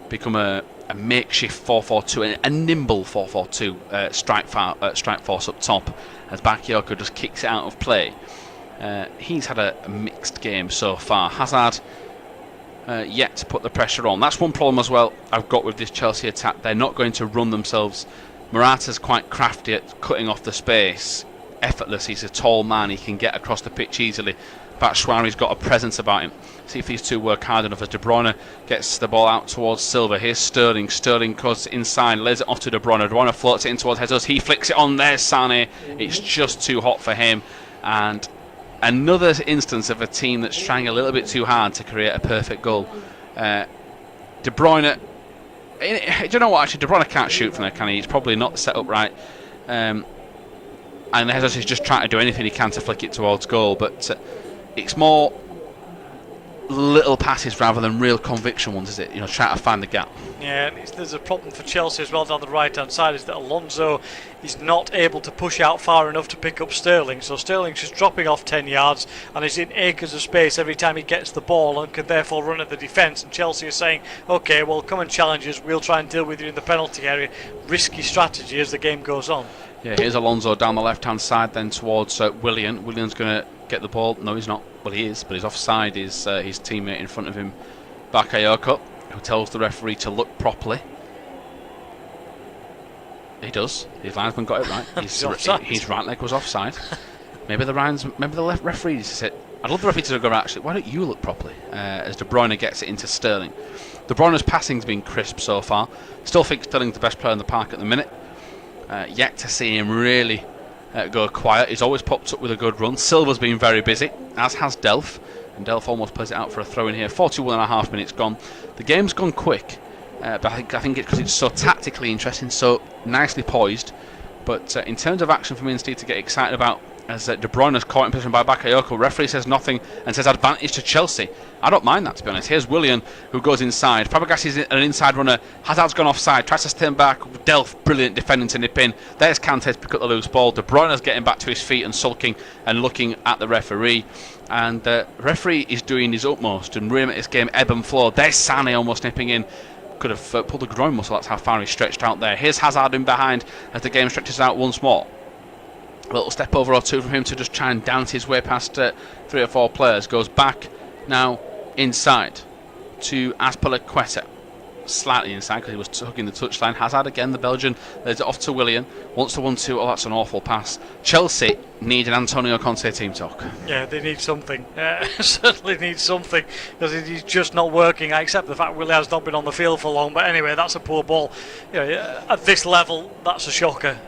become a makeshift 4-4-2, a nimble 4-4-2 strike force up top, as Bakayoko just kicks it out of play. He's had a mixed game so far. Hazard yet to put the pressure on. That's one problem as well I've got with this Chelsea attack. They're not going to run themselves. Morata's quite crafty at cutting off the space. Effortless. He's a tall man. He can get across the pitch easily. Batshuayi's got a presence about him. See if these two work hard enough as De Bruyne gets the ball out towards Silva. Here's Sterling. Sterling goes inside, lays it off to De Bruyne. De Bruyne floats it in towards Jesus. He flicks it on. There's Sane. It's just too hot for him. And another instance of a team that's trying a little bit too hard to create a perfect goal. De Bruyne, do you know what? Actually, De Bruyne can't shoot from there, can he? He's probably not set up right. And Jesus is just trying to do anything he can to flick it towards goal. But it's more little passes rather than real conviction ones, is it? You know, trying to find the gap. Yeah, there's a problem for Chelsea as well down the right-hand side, is that Alonso is not able to push out far enough to pick up Sterling. So Sterling's just dropping off 10 yards and is in acres of space every time he gets the ball, and can therefore run at the defence. And Chelsea is saying, OK, well, come and challenge us. We'll try and deal with you in the penalty area. Risky strategy as the game goes on. Yeah, here's Alonso down the left-hand side then towards Willian. Willian's going to get the ball. No, he's not. Well, he is, but he's offside. His teammate in front of him, Bakayoko, who tells the referee to look properly. He does. His linesman got it right. His right leg was offside. Maybe the referee said, I'd love the referee to go, actually, why don't you look properly? As De Bruyne gets it into Sterling. De Bruyne's passing's been crisp so far. Still think Sterling's the best player in the park at the minute. Yet to see him really go quiet. He's always popped up with a good run. Silva's been very busy, as has Delph. And Delph almost plays it out for a throw in here. 41.5 minutes gone. The game's gone quick. But I think it's because it's so tactically interesting, so nicely poised. But in terms of action for me instead to get excited about, as De Bruyne's caught in position by Bakayoko, referee says nothing and says advantage to Chelsea. I don't mind that, to be honest. Here's Willian, who goes inside. Fabregas is an inside runner. Hazard's gone offside, tries to stand back. Delph, brilliant defending to nip in. There's Kanté to pick up the loose ball. De Bruyne's getting back to his feet and sulking and looking at the referee. And the referee is doing his utmost and really make this game ebb and flow. There's Sane almost nipping in. Could have pulled the groin muscle, that's how far he stretched out there. Here's Hazard in behind as the game stretches out once more. A little step over or two from him to just try and dance his way past 3 or 4 players. Goes back now inside to Azpilicueta. Slightly inside because he was hugging the touchline. Hazard again, the Belgian, lays it off to Willian. Wants the 1-2. Oh, that's an awful pass. Chelsea need an Antonio Conte team talk. Yeah, they need something. Certainly need something because he's just not working. I accept the fact Willian's not been on the field for long, but anyway, that's a poor ball. You know, at this level, that's a shocker.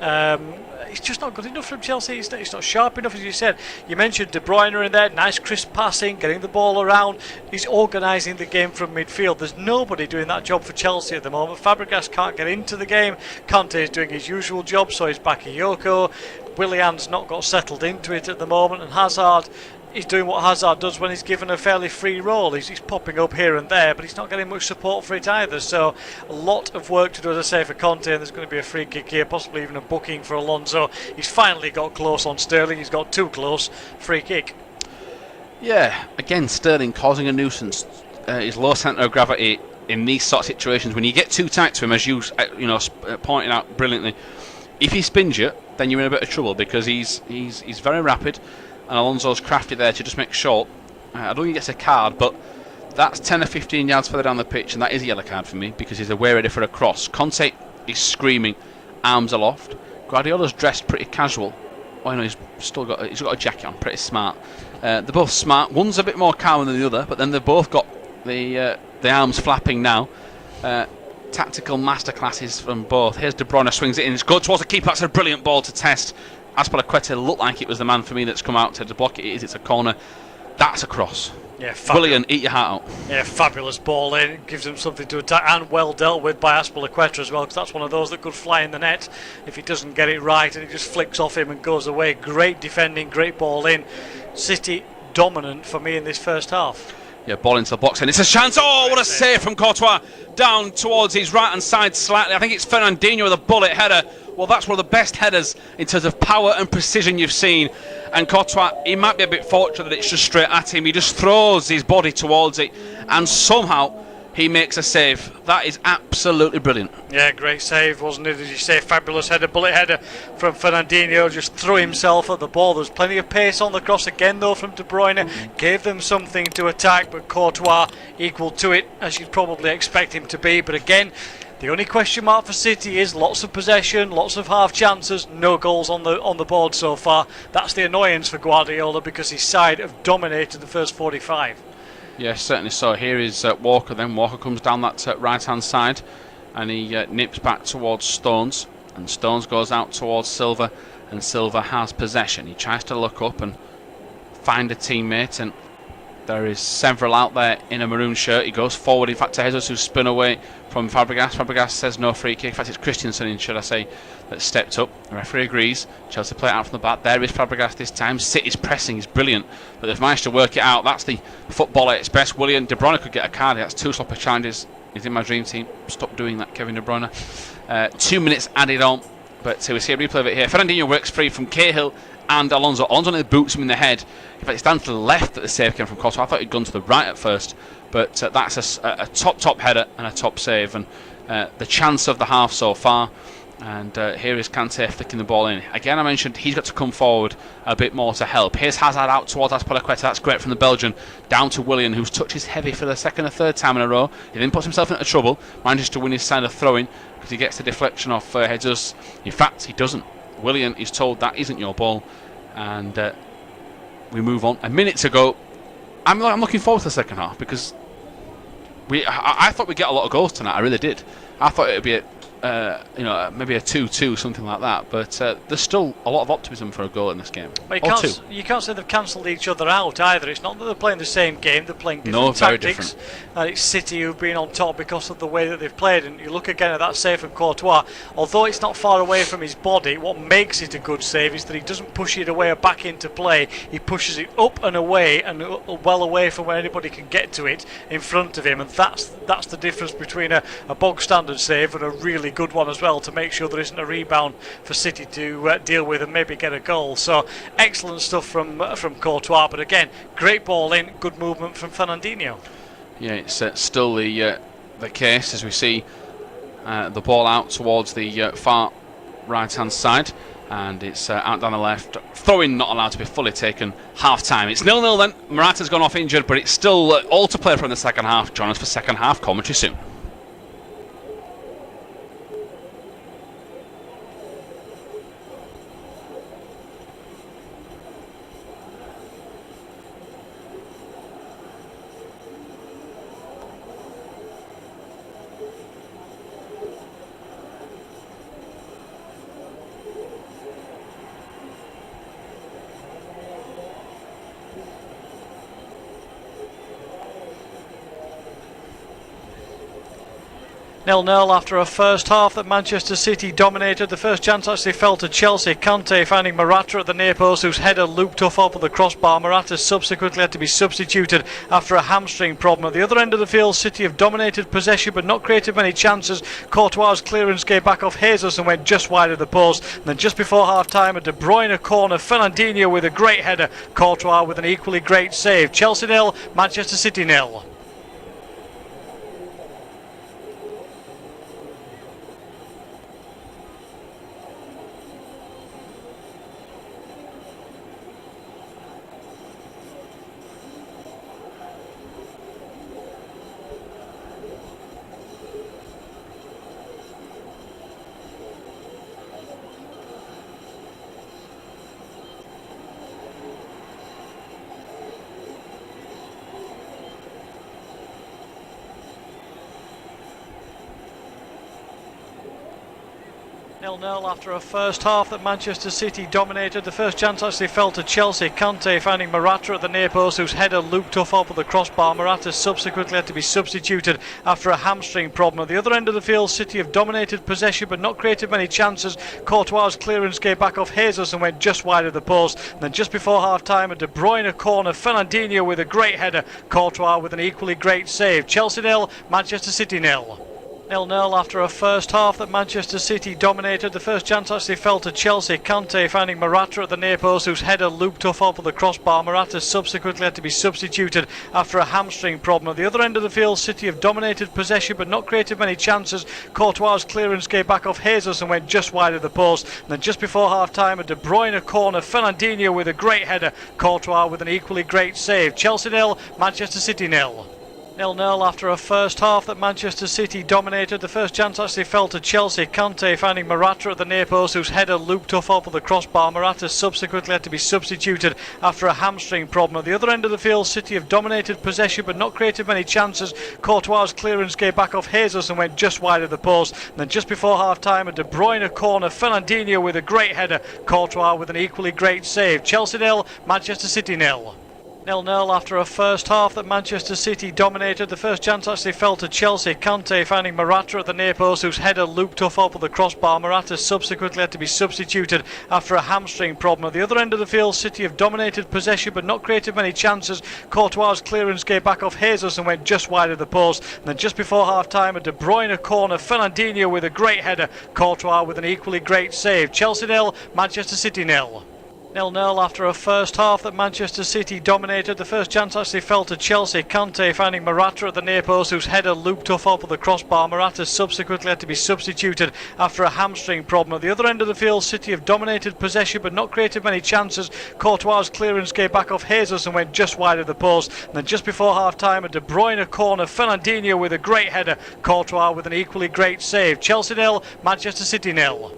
It's just not good enough from Chelsea. It's not sharp enough, as you said. You mentioned De Bruyne in there, nice crisp passing, getting the ball around. He's organising the game from midfield. There's nobody doing that job for Chelsea at the moment. Fabregas can't get into the game. Kanté is doing his usual job, so is Bakayoko. Willian's not got settled into it at the moment, and Hazard is doing what Hazard does when he's given a fairly free role. He's popping up here and there, but he's not getting much support for it either. So a lot of work to do, as I say, for Conte, and there's going to be a free kick here, possibly even a booking for Alonso. He's finally got close on Sterling. He's got too close. Free kick. Yeah, again, Sterling causing a nuisance. His low centre of gravity in these sort of situations, when you get too tight to him, as you pointed out brilliantly, if he spins you, then you're in a bit of trouble because he's very rapid. And Alonso's crafty there to just make short. I don't think he gets a card, but that's 10 or 15 yards further down the pitch, and that is a yellow card for me because he's away ready for a cross. Conte is screaming, arms aloft. Guardiola's dressed pretty casual. Oh no, he's got a jacket on, pretty smart. They're both smart. One's a bit more calm than the other, but then they've both got the arms flapping now. Tactical masterclasses from both. Here's De Bruyne, swings it in. It's good towards the keeper. That's a brilliant ball to test. Azpilicueta looked like it was the man for me that's come out to block it. It's a corner. That's a cross. Yeah, Willian, eat your heart out. Yeah, fabulous ball in. It gives him something to attack, and well dealt with by Azpilicueta as well, because that's one of those that could fly in the net if he doesn't get it right, and it just flicks off him and goes away. Great defending, great ball in. City dominant for me in this first half. Yeah, ball into the box, and it's a chance. Oh, what a save from Courtois. Down towards his right-hand side slightly. I think it's Fernandinho with a bullet header. Well, that's one of the best headers in terms of power and precision you've seen. And Courtois, he might be a bit fortunate that it's just straight at him. He just throws his body towards it, and somehow he makes a save. That is absolutely brilliant. Yeah, great save, wasn't it? As you say, fabulous header, bullet header from Fernandinho. Just threw himself at the ball. There was plenty of pace on the cross again, though, from De Bruyne. Gave them something to attack, but Courtois equal to it, as you'd probably expect him to be. But again, the only question mark for City is lots of possession, lots of half chances, no goals on the board so far. That's the annoyance for Guardiola, because his side have dominated the first 45. Yes, certainly so. Here is Walker then. Walker comes down that right-hand side and he nips back towards Stones. And Stones goes out towards Silva, and Silva has possession. He tries to look up and find a teammate, and there is several out there in a maroon shirt. He goes forward, in fact, to Jesus, who's spun away from Fabregas. Fabregas says no free kick. In fact, it's Christensen, should I say, that stepped up. The referee agrees. Chelsea play it out from the back. There is Fabregas this time. City's pressing is brilliant, but they've managed to work it out. That's the football at its best. Willian, De Bruyne could get a card. That's 2 sloppy challenges. He's in my dream team. Stop doing that, Kevin De Bruyne. 2 minutes added on, but we see a replay of it here. Fernandinho works free from Cahill and Alonso. Alonso only boots him in the head. In fact, it stands to the left that the save came from Courtois. I thought he'd gone to the right at first, but that's a top header and a top save, and the chance of the half so far. And here is Kanté flicking the ball in. Again, I mentioned he's got to come forward a bit more to help. Here's Hazard out towards Azpilicueta. That's great from the Belgian. Down to Willian, whose touch is heavy for the second or third time in a row. He then puts himself into trouble. Manages to win his side of throwing because he gets the deflection off Jesus. In fact, he doesn't. Willian is told that isn't your ball. And we move on. A minute to go. I'm looking forward to the second half because I thought we'd get a lot of goals tonight. I really did. I thought it would be maybe a 2-2, something like that. But there's still a lot of optimism for a goal in this game. But you can't say they've cancelled each other out either. It's not that they're playing the same game, they're playing different tactics. And it's City who've been on top because of the way that they've played. And you look again at that save from Courtois. Although it's not far away from his body, what makes it a good save is that he doesn't push it away or back into play. He pushes it up and away and well away from where anybody can get to it in front of him. And that's the difference between a bog standard save and a really good one as well, to make sure there isn't a rebound for City to deal with and maybe get a goal. So excellent stuff from Courtois, but again, great ball in, good movement from Fernandinho. Yeah, it's still the case as we see the ball out towards the far right hand side, and it's out down the left. Throwing not allowed to be fully taken. Half time. It's 0-0 then. Morata's gone off injured, but it's still all to play for in the second half. Join us for second half commentary soon. Nil-nil after a first half that Manchester City dominated. The first chance actually fell to Chelsea. Kanté finding Morata at the near post, whose header looped off over the crossbar. Morata subsequently had to be substituted after a hamstring problem. At the other end of the field, City have dominated possession but not created many chances. Courtois' clearance gave back off Jesus and went just wide of the post. And then just before half-time, a De Bruyne corner. Fernandinho with a great header. Courtois with an equally great save. Chelsea 0, Manchester City 0. Nil-nil after a first half that Manchester City dominated. The first chance actually fell to Chelsea. Kanté finding Morata at the near post, whose header looped off over the crossbar. Morata subsequently had to be substituted after a hamstring problem. At the other end of the field, City have dominated possession but not created many chances. Courtois' clearance gave back off Jesus and went just wide of the post. And then just before half-time, a De Bruyne corner. Fernandinho with a great header. Courtois with an equally great save. Chelsea 0, Manchester City 0. 0-0 after a first half that Manchester City dominated. The first chance actually fell to Chelsea. Kanté finding Morata at the near post, whose header looped off over the crossbar. Morata subsequently had to be substituted after a hamstring problem. At the other end of the field, City have dominated possession but not created many chances. Courtois' clearance gave back off Jesus and went just wide of the post. And then just before half-time, a De Bruyne corner. Fernandinho with a great header. Courtois with an equally great save. Chelsea 0, Manchester City 0. 0-0 after a first half that Manchester City dominated. The first chance actually fell to Chelsea. Kanté finding Morata at the near post, whose header looped off over the crossbar. Morata subsequently had to be substituted after a hamstring problem. At the other end of the field, City have dominated possession but not created many chances. Courtois' clearance gave back off Jesus and went just wide of the post. And then just before half-time, a De Bruyne corner. Fernandinho with a great header. Courtois with an equally great save. Chelsea 0, Manchester City 0. 0-0 after a first half that Manchester City dominated. The first chance actually fell to Chelsea. Kanté finding Morata at the near post, whose header looped off over the crossbar. Morata subsequently had to be substituted after a hamstring problem. At the other end of the field, City have dominated possession but not created many chances. Courtois' clearance gave back off Jesus and went just wide of the post. And then just before half-time, a De Bruyne corner. Fernandinho with a great header. Courtois with an equally great save. Chelsea 0, Manchester City 0. 0-0 after a first half that Manchester City dominated. The first chance actually fell to Chelsea. Kanté finding Morata at the near post, whose header looped off over the crossbar. Morata subsequently had to be substituted after a hamstring problem. At the other end of the field, City have dominated possession but not created many chances. Courtois' clearance gave back off Jesus and went just wide of the post. And then just before half-time, a De Bruyne corner. Fernandinho with a great header. Courtois with an equally great save. Chelsea 0, Manchester City 0.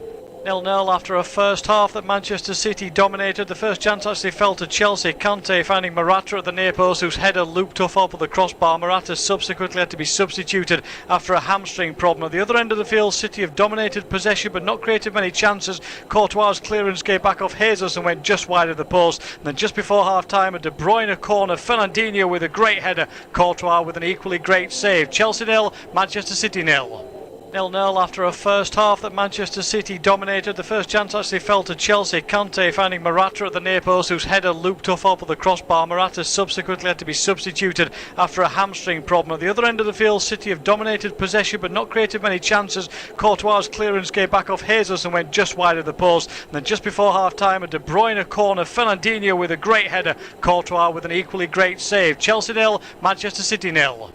0-0 after a first half that Manchester City dominated. The first chance actually fell to Chelsea. Kanté finding Morata at the near post, whose header looped off over the crossbar. Morata subsequently had to be substituted after a hamstring problem. At the other end of the field, City have dominated possession but not created many chances. Courtois' clearance gave back off Jesus and went just wide of the post. And then just before half-time, a De Bruyne corner. Fernandinho with a great header. Courtois with an equally great save. Chelsea 0, Manchester City 0. 0-0 after a first half that Manchester City dominated. The first chance actually fell to Chelsea. Kanté finding Morata at the near post, whose header looped off over the crossbar. Morata subsequently had to be substituted after a hamstring problem. At the other end of the field, City have dominated possession but not created many chances. Courtois' clearance gave back off Jesus and went just wide of the post. And then just before half-time, a De Bruyne corner. Fernandinho with a great header. Courtois with an equally great save. Chelsea 0, Manchester City 0.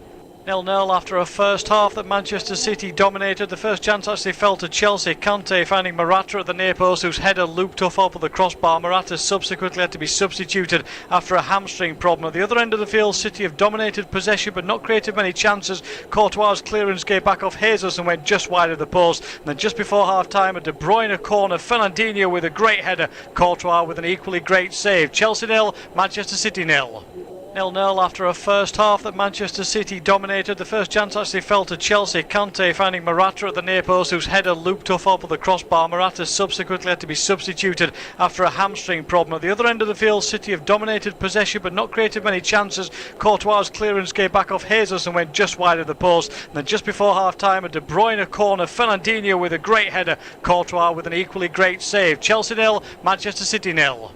0-0 after a first half that Manchester City dominated. The first chance actually fell to Chelsea. Kanté finding Morata at the near post, whose header looped off over the crossbar. Morata subsequently had to be substituted after a hamstring problem. At the other end of the field, City have dominated possession but not created many chances. Courtois' clearance gave back off Jesus and went just wide of the post. And then just before half-time, a De Bruyne corner. Fernandinho with a great header. Courtois with an equally great save. Chelsea 0, Manchester City 0. 0-0 after a first half that Manchester City dominated. The first chance actually fell to Chelsea. Kanté finding Morata at the near post, whose header looped off over the crossbar. Morata subsequently had to be substituted after a hamstring problem. At the other end of the field, City have dominated possession but not created many chances. Courtois' clearance gave back off Jesus and went just wide of the post. And then just before half-time, a De Bruyne corner. Fernandinho with a great header. Courtois with an equally great save. Chelsea 0, Manchester City 0.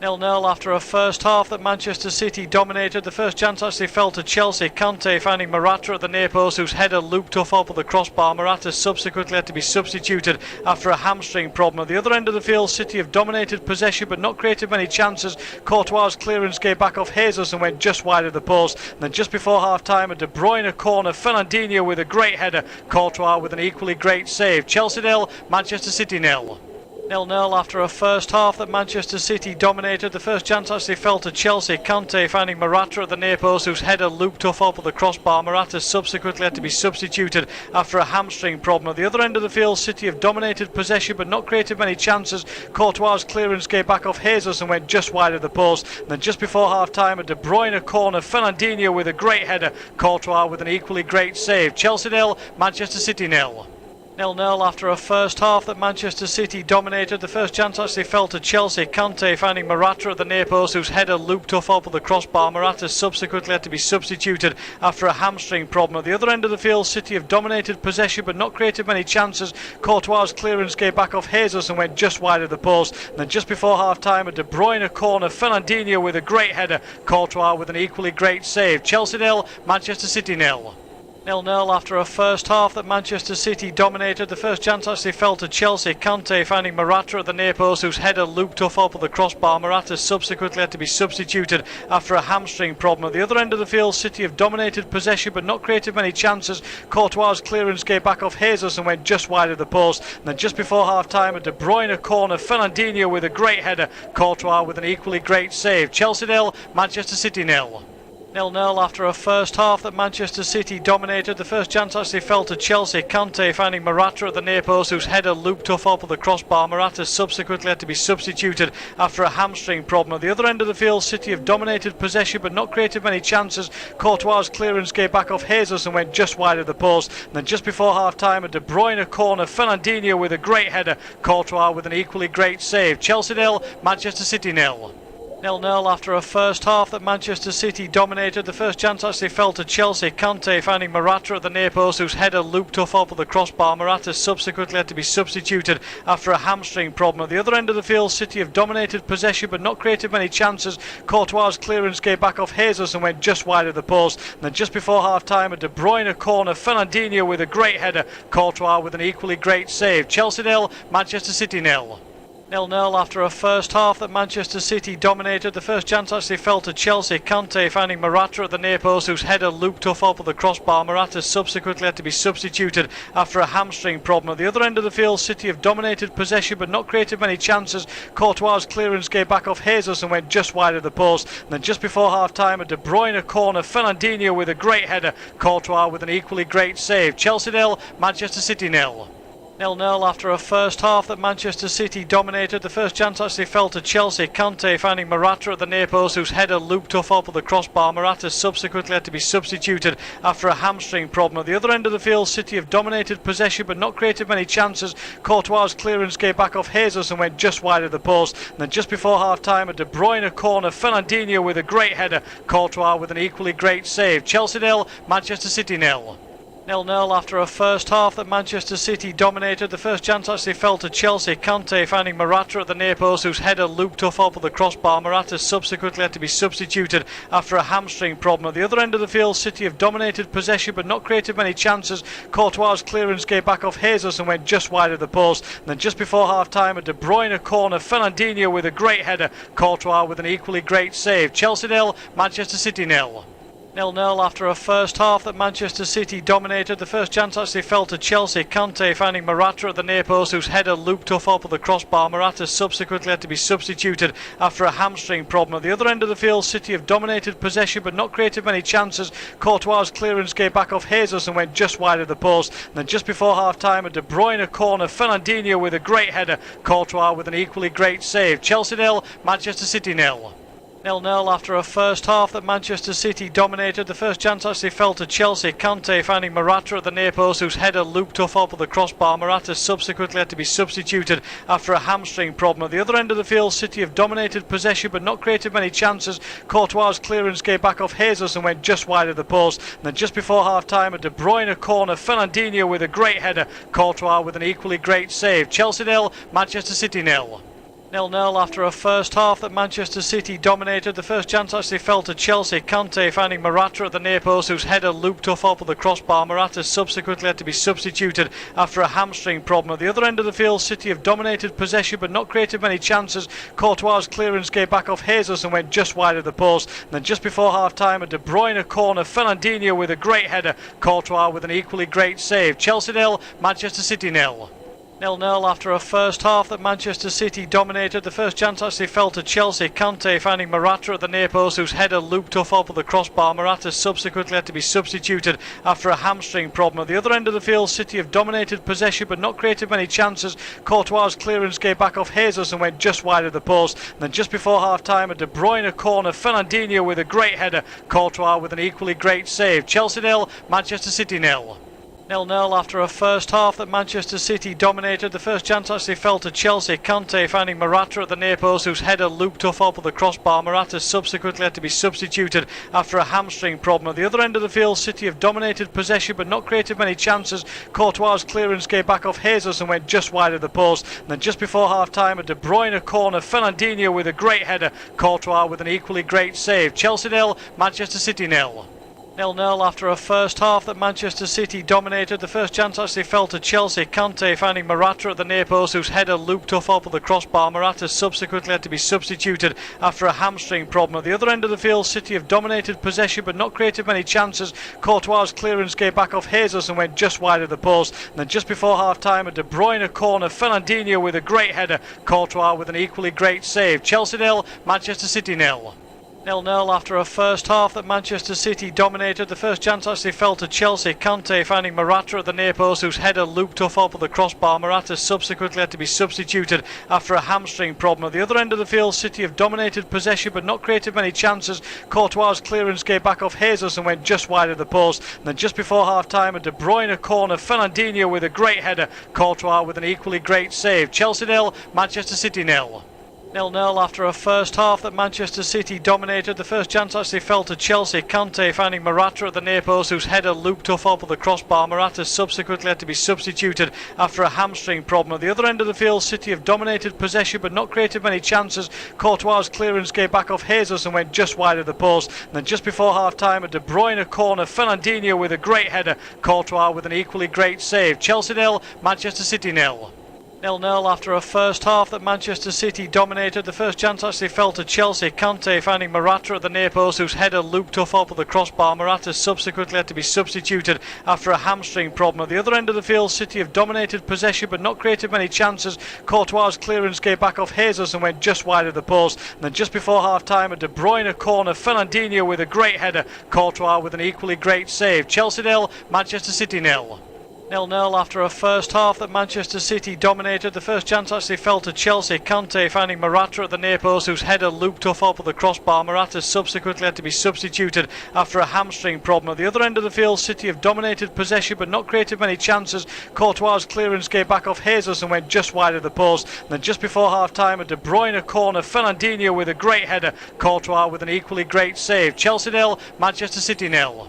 0-0 after a first half that Manchester City dominated. The first chance actually fell to Chelsea. Kanté finding Morata at the near post, whose header looped off over the crossbar. Morata subsequently had to be substituted after a hamstring problem. At the other end of the field, City have dominated possession but not created many chances. Courtois' clearance gave back off Jesus and went just wide of the post. And then just before half-time, a De Bruyne corner. Fernandinho with a great header. Courtois with an equally great save. Chelsea 0, Manchester City 0. 0-0 after a first half that Manchester City dominated. The first chance actually fell to Chelsea. Kanté finding Morata at the near post, whose header looped off over the crossbar. Morata subsequently had to be substituted after a hamstring problem. At the other end of the field, City have dominated possession but not created many chances. Courtois' clearance gave back off Jesus and went just wide of the post. And then just before half-time, a De Bruyne corner. Fernandinho with a great header. Courtois with an equally great save. Chelsea 0, Manchester City 0. 0-0 after a first half that Manchester City dominated. The first chance actually fell to Chelsea. Kanté finding Morata at the near post, whose header looped off over the crossbar. Morata subsequently had to be substituted after a hamstring problem. At the other end of the field, City have dominated possession but not created many chances. Courtois' clearance gave back off Jesus and went just wide of the post. And then just before half-time, a De Bruyne corner. Fernandinho with a great header. Courtois with an equally great save. Chelsea 0, Manchester City 0. 0-0 after a first half that Manchester City dominated. The first chance actually fell to Chelsea. Kanté finding Morata at the near post, whose header looped off over the crossbar. Morata subsequently had to be substituted after a hamstring problem. At the other end of the field, City have dominated possession but not created many chances. Courtois' clearance gave back off Jesus and went just wide of the post. And then just before half-time, a De Bruyne corner. Fernandinho with a great header. Courtois with an equally great save. Chelsea 0, Manchester City 0. 0-0 after a first half that Manchester City dominated. The first chance actually fell to Chelsea. Kanté finding Morata at the near post, whose header looped off over the crossbar. Morata subsequently had to be substituted after a hamstring problem. At the other end of the field, City have dominated possession but not created many chances. Courtois' clearance gave back off Jesus and went just wide of the post. And then just before half-time, a De Bruyne corner. Fernandinho with a great header. Courtois with an equally great save. Chelsea 0, Manchester City 0. 0-0 after a first half that Manchester City dominated. The first chance actually fell to Chelsea. Kanté finding Morata at the near post, whose header looped off over the crossbar. Morata subsequently had to be substituted after a hamstring problem. At the other end of the field, City have dominated possession but not created many chances. Courtois' clearance gave back off Jesus and went just wide of the post. And then just before half-time, a De Bruyne corner. Fernandinho with a great header. Courtois with an equally great save. Chelsea 0, Manchester City 0. 0-0 after a first half that Manchester City dominated. The first chance actually fell to Chelsea. Kanté finding Morata at the near post, whose header looped off over the crossbar. Morata subsequently had to be substituted after a hamstring problem. At the other end of the field, City have dominated possession but not created many chances. Courtois' clearance gave back off Jesus and went just wide of the post. And then just before half-time, a De Bruyne corner. Fernandinho with a great header. Courtois with an equally great save. Chelsea 0, Manchester City 0. 0-0 after a first half that Manchester City dominated. The first chance actually fell to Chelsea. Kanté finding Morata at the near post, whose header looped off over the crossbar. Morata subsequently had to be substituted after a hamstring problem. At the other end of the field, City have dominated possession but not created many chances. Courtois' clearance gave back off Jesus and went just wide of the post. And then just before half-time, a De Bruyne corner. Fernandinho with a great header. Courtois with an equally great save. Chelsea 0, Manchester City 0. 0-0 after a first half that Manchester City dominated. The first chance actually fell to Chelsea. Kanté finding Morata at the near post, whose header looped off over the crossbar. Morata subsequently had to be substituted after a hamstring problem. At the other end of the field, City have dominated possession but not created many chances. Courtois' clearance gave back off Jesus and went just wide of the post. And then just before half-time, a De Bruyne corner. Fernandinho with a great header. Courtois with an equally great save. Chelsea 0, Manchester City 0. 0-0 after a first half that Manchester City dominated. The first chance actually fell to Chelsea. Kanté finding Morata at the near post, whose header looped off over the crossbar. Morata subsequently had to be substituted after a hamstring problem. At the other end of the field, City have dominated possession but not created many chances. Courtois' clearance gave back off Jesus and went just wide of the post. And then just before half-time, a De Bruyne corner. Fernandinho with a great header. Courtois with an equally great save. Chelsea 0, Manchester City 0. 0-0 after a first half that Manchester City dominated. The first chance actually fell to Chelsea. Kanté finding Morata at the near post, whose header looped off over the crossbar. Morata subsequently had to be substituted after a hamstring problem. At the other end of the field, City have dominated possession but not created many chances. Courtois' clearance gave back off Jesus and went just wide of the post. And then just before half-time, a De Bruyne corner. Fernandinho with a great header. Courtois with an equally great save. Chelsea 0, Manchester City 0. 0-0 after a first half that Manchester City dominated. The first chance actually fell to Chelsea. Kanté finding Morata at the near post, whose header looped off over the crossbar. Morata subsequently had to be substituted after a hamstring problem. At the other end of the field, City have dominated possession but not created many chances. Courtois' clearance gave back off Jesus and went just wide of the post. And then just before half-time, a De Bruyne corner. Fernandinho with a great header. Courtois with an equally great save. Chelsea 0, Manchester City 0. 0-0 after a first half that Manchester City dominated. The first chance actually fell to Chelsea. Kanté finding Morata at the near post, whose header looped off over the crossbar. Morata subsequently had to be substituted after a hamstring problem. At the other end of the field, City have dominated possession but not created many chances. Courtois' clearance gave back off Jesus and went just wide of the post. And then just before half-time, a De Bruyne corner. Fernandinho with a great header. Courtois with an equally great save. Chelsea 0, Manchester City 0. 0-0 after a first half that Manchester City dominated. The first chance actually fell to Chelsea. Kanté finding Morata at the near post, whose header looped off over the crossbar. Morata subsequently had to be substituted after a hamstring problem. At the other end of the field, City have dominated possession but not created many chances. Courtois' clearance gave back off Jesus and went just wide of the post. And then just before half-time, a De Bruyne corner. Fernandinho with a great header. Courtois with an equally great save. Chelsea 0, Manchester City 0. 0-0 after a first half that Manchester City dominated. The first chance actually fell to Chelsea. Kanté finding Morata at the near post, whose header looped off over the crossbar. Morata subsequently had to be substituted after a hamstring problem. At the other end of the field, City have dominated possession but not created many chances. Courtois' clearance gave back off Jesus and went just wide of the post. And then just before half-time, a De Bruyne corner. Fernandinho with a great header. Courtois with an equally great save. Chelsea 0, Manchester City 0. 0-0 after a first half that Manchester City dominated. The first chance actually fell to Chelsea. Kanté finding Morata at the near post, whose header looped off over the crossbar. Morata subsequently had to be substituted after a hamstring problem. At the other end of the field, City have dominated possession but not created many chances. Courtois' clearance gave back off Jesus and went just wide of the post. And then just before half-time, a De Bruyne corner. Fernandinho with a great header. Courtois with an equally great save. Chelsea 0, Manchester City 0. 0-0 after a first half that Manchester City dominated. The first chance actually fell to Chelsea. Kanté finding Morata at the near post, whose header looped off over the crossbar. Morata subsequently had to be substituted after a hamstring problem. At the other end of the field, City have dominated possession but not created many chances. Courtois' clearance gave back off Jesus and went just wide of the post. And then just before half-time, a De Bruyne corner. Fernandinho with a great header. Courtois with an equally great save. Chelsea 0, Manchester City 0. 0-0 after a first half that Manchester City dominated. The first chance actually fell to Chelsea. Kanté finding Morata at the near post, whose header looped off over the crossbar. Morata subsequently had to be substituted after a hamstring problem. At the other end of the field, City have dominated possession but not created many chances. Courtois' clearance gave back off Jesus and went just wide of the post. And then just before half-time, a De Bruyne corner. Fernandinho with a great header. Courtois with an equally great save. Chelsea 0, Manchester City 0. 0-0 after a first half that Manchester City dominated. The first chance actually fell to Chelsea. Kanté finding Morata at the near post, whose header looped off over the crossbar. Morata subsequently had to be substituted after a hamstring problem. At the other end of the field, City have dominated possession but not created many chances. Courtois' clearance gave back off Jesus and went just wide of the post. And then just before half-time, a De Bruyne corner. Fernandinho with a great header. Courtois with an equally great save. Chelsea 0, Manchester City 0.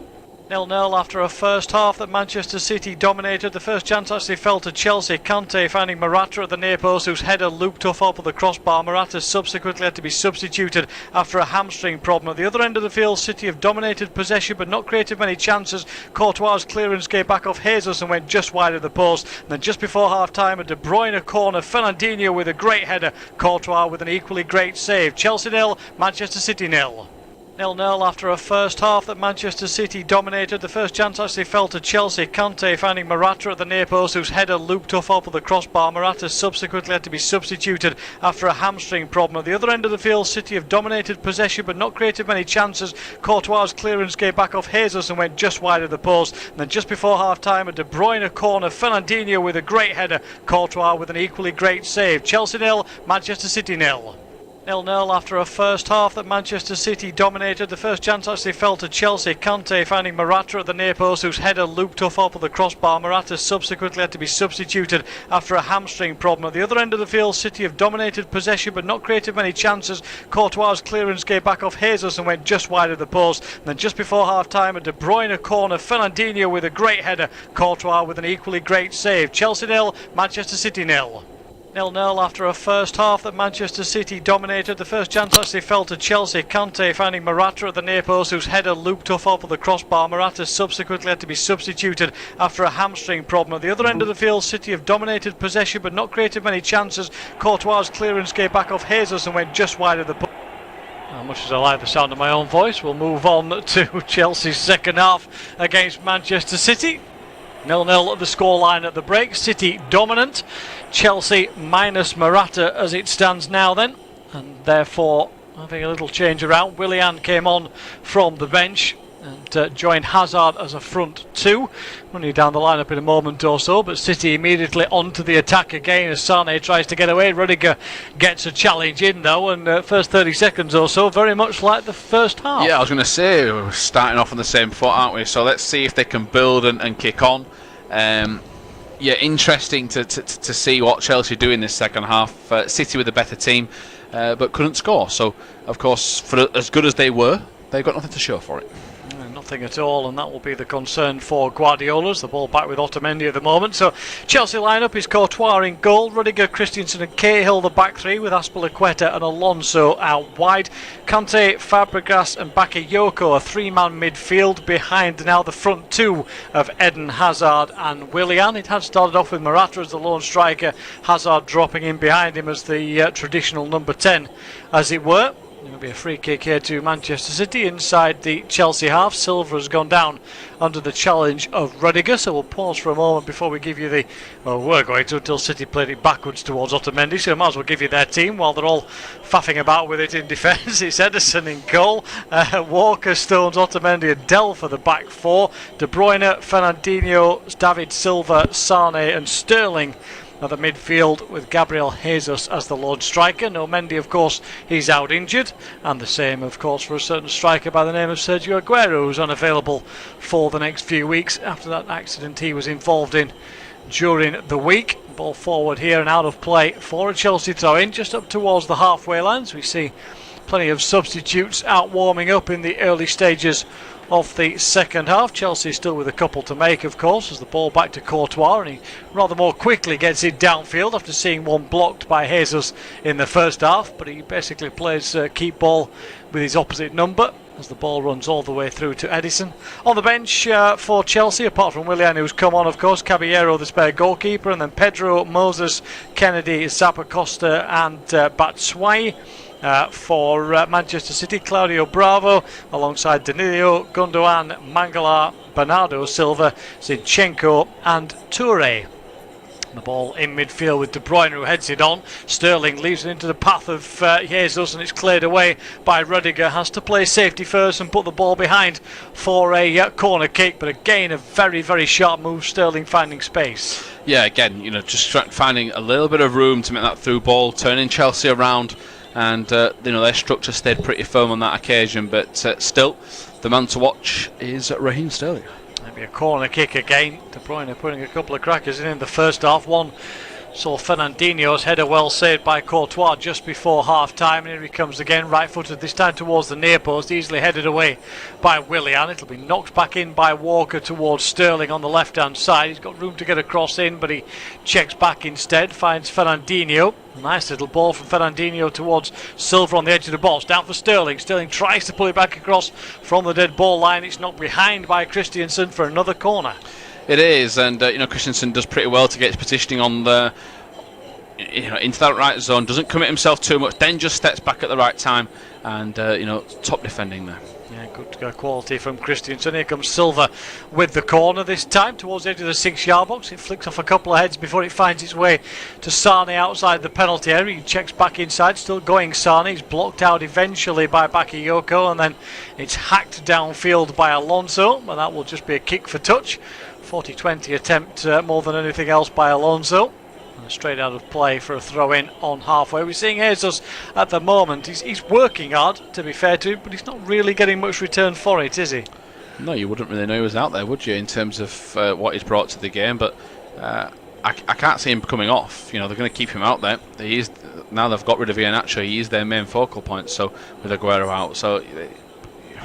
0-0 after a first half that Manchester City dominated. The first chance actually fell to Chelsea. Kanté finding Morata at the near post, whose header looped off over the crossbar. Morata subsequently had to be substituted after a hamstring problem. At the other end of the field, City have dominated possession but not created many chances. Courtois' clearance gave back off Jesus and went just wide of the post. And then just before half-time, a De Bruyne corner. Fernandinho with a great header. Courtois with an equally great save. Chelsea 0, Manchester City 0. 0-0 after a first half that Manchester City dominated. The first chance actually fell to Chelsea. Kanté finding Morata at the near post, whose header looped off over the crossbar. Morata subsequently had to be substituted after a hamstring problem. At the other end of the field, City have dominated possession but not created many chances. Courtois' clearance gave back off Jesus and went just wide of the post. And then just before half-time, a De Bruyne corner. Fernandinho with a great header. Courtois with an equally great save. Chelsea 0, Manchester City 0. 0-0 after a first half that Manchester City dominated. The first chance actually fell to Chelsea. Kanté finding Morata at the near post, whose header looped off over the crossbar. Morata subsequently had to be substituted after a hamstring problem. At the other end of the field, City have dominated possession but not created many chances. Courtois' clearance gave back off Jesus and went just wide of the post. And then just before half-time, a De Bruyne corner. Fernandinho with a great header. Courtois with an equally great save. Chelsea 0, Manchester City 0. 0-0 after a first half that Manchester City dominated. The first chance actually fell to Chelsea. Kanté finding Morata at the near post, whose header looped off over the crossbar. Morata subsequently had to be substituted after a hamstring problem. At the other end of the field, City have dominated possession but not created many chances. Courtois' clearance gave back off Jesus and went just wide of the post. As much as I like the sound of my own voice, we'll move on to Chelsea's second half against Manchester City. 0-0 at the scoreline at the break. City dominant. Chelsea minus Morata as it stands now then. And therefore having a little change around. Willian came on from the bench and joined Hazard as a front two. Running down the lineup in a moment or so, but City immediately onto the attack again as Sane tries to get away. Rüdiger gets a challenge in though, and first 30 seconds or so very much like the first half. Yeah, I was going to say we're starting off on the same foot, aren't we? So let's see if they can build and kick on. Yeah, interesting to see what Chelsea do in this second half. City with a better team, but couldn't score. So, of course, for as good as they were, they've got nothing to show for it. Nothing at all, and that will be the concern for Guardiola's. The ball back with Otamendi at the moment. So Chelsea lineup is Courtois in goal, Rüdiger, Christensen and Cahill the back three, with Azpilicueta and Alonso out wide. Kanté, Fabregas and Bakayoko a three-man midfield behind now the front two of Eden, Hazard and Willian. It had started off with Morata as the lone striker, Hazard dropping in behind him as the traditional number 10 as it were. There'll be a free kick here to Manchester City inside the Chelsea half. Silva has gone down under the challenge of Rüdiger, so we'll pause for a moment before we give you the... Well, we're going to until City played it backwards towards Otamendi, so I might as well give you their team while they're all faffing about with it in defence. It's Ederson in goal, Walker, Stones, Otamendi and Delph for the back four. De Bruyne, Fernandinho, David Silva, Sane and Sterling at the midfield, with Gabriel Jesus as the lone striker. No Mendy, of course, he's out injured, and the same, of course, for a certain striker by the name of Sergio Aguero, who's unavailable for the next few weeks after that accident he was involved in during the week. Ball forward here and out of play for a Chelsea throw-in just up towards the halfway lines. We see plenty of substitutes out warming up in the early stages of the second half. Chelsea still with a couple to make, of course, as the ball back to Courtois, and he rather more quickly gets it downfield after seeing one blocked by Jesus in the first half, but he basically plays keep ball with his opposite number. as the ball runs all the way through to Ederson. On the bench for Chelsea, apart from Willian, who's come on, of course, Caballero, the spare goalkeeper, and then Pedro, Moses, Kenedy, Zappacosta and Batshuayi. For Manchester City, Claudio Bravo, alongside Danilo, Gundogan, Mangala, Bernardo, Silva, Zinchenko and Toure. The ball in midfield with De Bruyne, who heads it on. Sterling leaves it into the path of Jesus, and it's cleared away by Rüdiger. Has to play safety first and put the ball behind for a corner kick, but again a very, very sharp move. Sterling finding space. Yeah, again, just finding a little bit of room to make that through ball, turning Chelsea around, and their structure stayed pretty firm on that occasion. But still, the man to watch is Raheem Sterling. Maybe a corner kick again. De Bruyne putting a couple of crackers in the first half. One saw Fernandinho's header well saved by Courtois just before half time, and here he comes again, right footed, this time towards the near post, easily headed away by Willian. It'll be knocked back in by Walker towards Sterling on the left hand side. He's got room to get a cross in, but he checks back instead, finds Fernandinho. Nice little ball from Fernandinho towards Silva on the edge of the box, down for Sterling. Sterling tries to pull it back across from the dead ball line. It's knocked behind by Christensen for another corner. It is, and Christensen does pretty well to get his positioning on the, into that right zone. Doesn't commit himself too much, then just steps back at the right time, and top defending there. Yeah, good quality from Christensen. Here comes Silva with the corner this time towards the edge of the 6-yard box. It flicks off a couple of heads before it finds its way to Sane outside the penalty area. He checks back inside, still going Sane. He's blocked out eventually by Bakayoko, and then it's hacked downfield by Alonso, and that will just be a kick for touch. 40-20 attempt more than anything else by Alonso. Straight out of play for a throw-in on halfway. We're seeing Jesus at the moment. He's working hard, to be fair to him, but he's not really getting much return for it, is he? No, you wouldn't really know he was out there, would you, in terms of what he's brought to the game? But I can't see him coming off. They're going to keep him out there. Now they've got rid of Iheanacho, he is their main focal point. So with Aguero out, so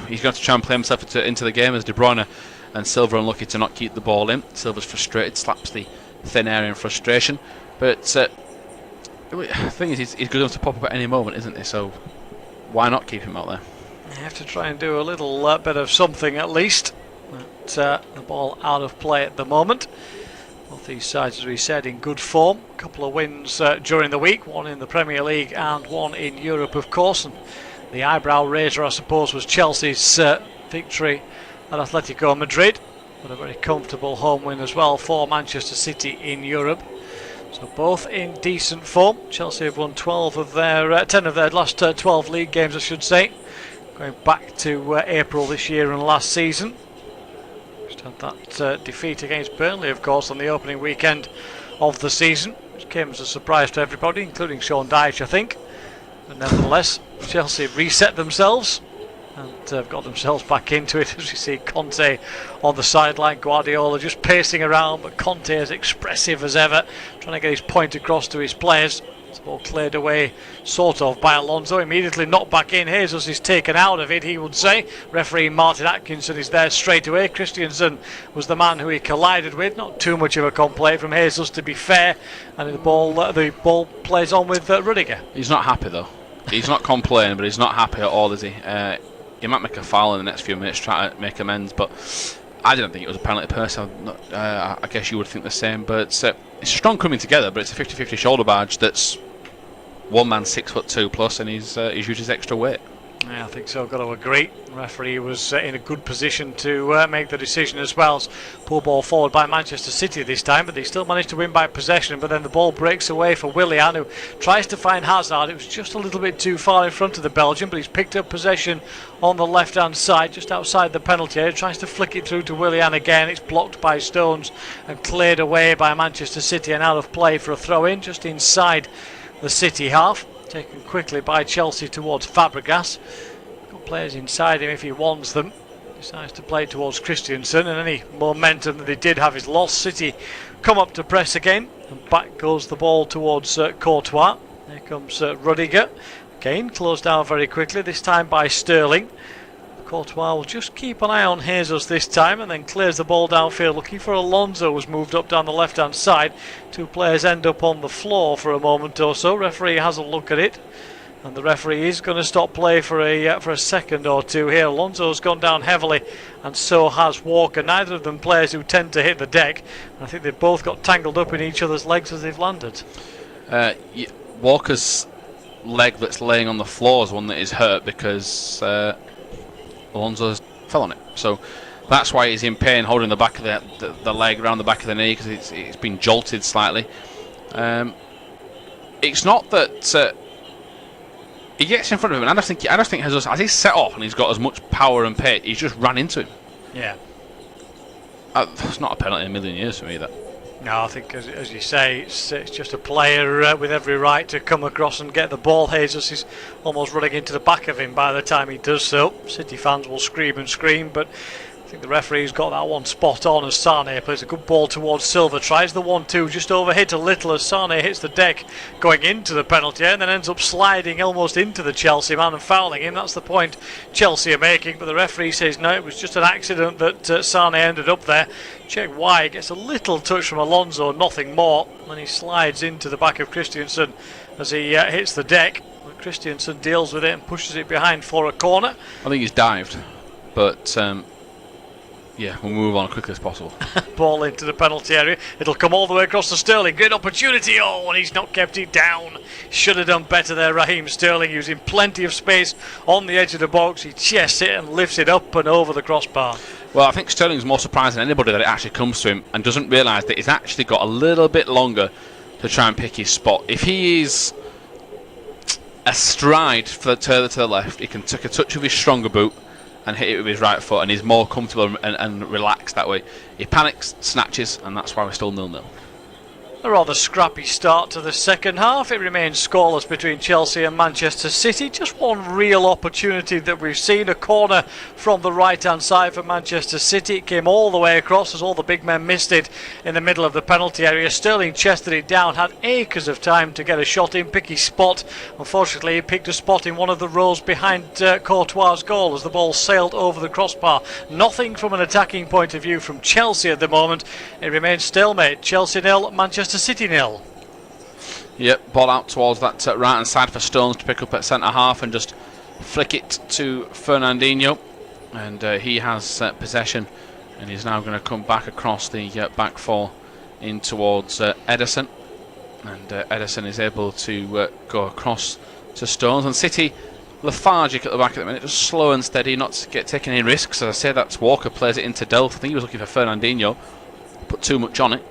he's going to try and play himself into the game as De Bruyne and Silva unlucky to not keep the ball in. Silva's frustrated, slaps the thin air in frustration. But the thing is, he's good enough to pop up at any moment, isn't he? So why not keep him out there? You have to try and do a little bit of something at least. But the ball out of play at the moment. Both these sides, as we said, in good form. A couple of wins during the week, one in the Premier League and one in Europe, of course. And the eyebrow raiser, I suppose, was Chelsea's victory at Atletico Madrid. But a very comfortable home win as well for Manchester City in Europe. So both in decent form. Chelsea have won 10 of their last 12 league games, I should say, going back to April this year and last season. Just had that defeat against Burnley, of course, on the opening weekend of the season, which came as a surprise to everybody, including Sean Dyche, I think. But nevertheless, Chelsea reset themselves and have got themselves back into it, as you see Kanté on the sideline. Guardiola just pacing around, but Kanté as expressive as ever, trying to get his point across to his players. It's all cleared away, sort of, by Alonso. Immediately knocked back in. Jesus is taken out of it, he would say. Referee Martin Atkinson is there straight away. Christensen was the man who he collided with. Not too much of a complaint from Jesus, to be fair. And the ball plays on with Rüdiger. He's not happy though. He's not complaining, but he's not happy at all, is he? He might make a foul in the next few minutes, try to make amends, but I didn't think it was a penalty personally. I guess you would think the same, but it's a strong coming together, but it's a 50-50 shoulder barge that's one man 6'2" plus, and he's used his extra weight. Yeah, I think so, got to agree. The referee was in a good position to make the decision as well. Poor ball forward by Manchester City this time, but they still managed to win by possession. But then the ball breaks away for Willian, who tries to find Hazard. It was just a little bit too far in front of the Belgian, but he's picked up possession on the left-hand side, just outside the penalty area. Tries to flick it through to Willian again. It's blocked by Stones and cleared away by Manchester City and out of play for a throw-in just inside the City half. Taken quickly by Chelsea towards Fabregas. Got players inside him if he wants them. Decides to play towards Christensen, and any momentum that he did have is lost. City come up to press again, and back goes the ball towards Courtois. There comes Rüdiger. Again, closed down very quickly, this time by Sterling. Courtois will just keep an eye on Jesus this time, and then clears the ball downfield, looking for Alonso, who's moved up down the left-hand side. Two players end up on the floor for a moment or so. Referee has a look at it, and the referee is going to stop play for a second or two here. Alonso's gone down heavily, and so has Walker. Neither of them players who tend to hit the deck. I think they've both got tangled up in each other's legs as they've landed. Walker's leg that's laying on the floor is one that is hurt because Alonso fell on it. So that's why he's in pain, holding the back of the leg around the back of the knee, because it's been jolted slightly. It's not that he gets in front of him, and I just think Jesus, as he's set off and he's got as much power and pace, he's just ran into him. Yeah. It's not a penalty in a million years for me, that. No, I think, as you say, it's just a player with every right to come across and get the ball. Jesus is almost running into the back of him by the time he does so. City fans will scream and scream, but I think the referee's got that one spot on as Sane plays a good ball towards Silva. Tries the 1-2, just overhit a little as Sane hits the deck going into the penalty area, and then ends up sliding almost into the Chelsea man and fouling him. That's the point Chelsea are making, but the referee says no, it was just an accident that Sane ended up there. Check why, gets a little touch from Alonso, nothing more, and he slides into the back of Christensen as he hits the deck. Christensen deals with it and pushes it behind for a corner. I think he's dived, but yeah, we'll move on as quickly as possible. Ball into the penalty area. It'll come all the way across to Sterling. Great opportunity. Oh, and he's not kept it down. Should have done better there, Raheem Sterling, using plenty of space on the edge of the box. He chests it and lifts it up and over the crossbar. Well, I think Sterling's more surprised than anybody that it actually comes to him, and doesn't realise that he's actually got a little bit longer to try and pick his spot. If he is astride to the left, he can take a touch of his stronger boot and hit it with his right foot, and he's more comfortable and relaxed that way. He panics, snatches, and that's why we're still 0-0. A rather scrappy start to the second half. It remains scoreless between Chelsea and Manchester City. Just one real opportunity that we've seen. A corner from the right hand side for Manchester City. It came all the way across as all the big men missed it in the middle of the penalty area. Sterling chested it down, had acres of time to get a shot in, pick his spot. Unfortunately, he picked a spot in one of the rows behind Courtois' goal as the ball sailed over the crossbar. Nothing from an attacking point of view from Chelsea at the moment. It remains stalemate. Chelsea 0, Manchester City 0. Yep, ball out towards that right hand side for Stones to pick up at centre half and just flick it to Fernandinho, and he has possession, and he's now going to come back across the back four in towards Ederson, and Ederson is able to go across to Stones, and City lethargic at the back at the minute, just slow and steady, not taking any risks. As I say, that's Walker plays it into Delph. I think he was looking for Fernandinho, put too much on it.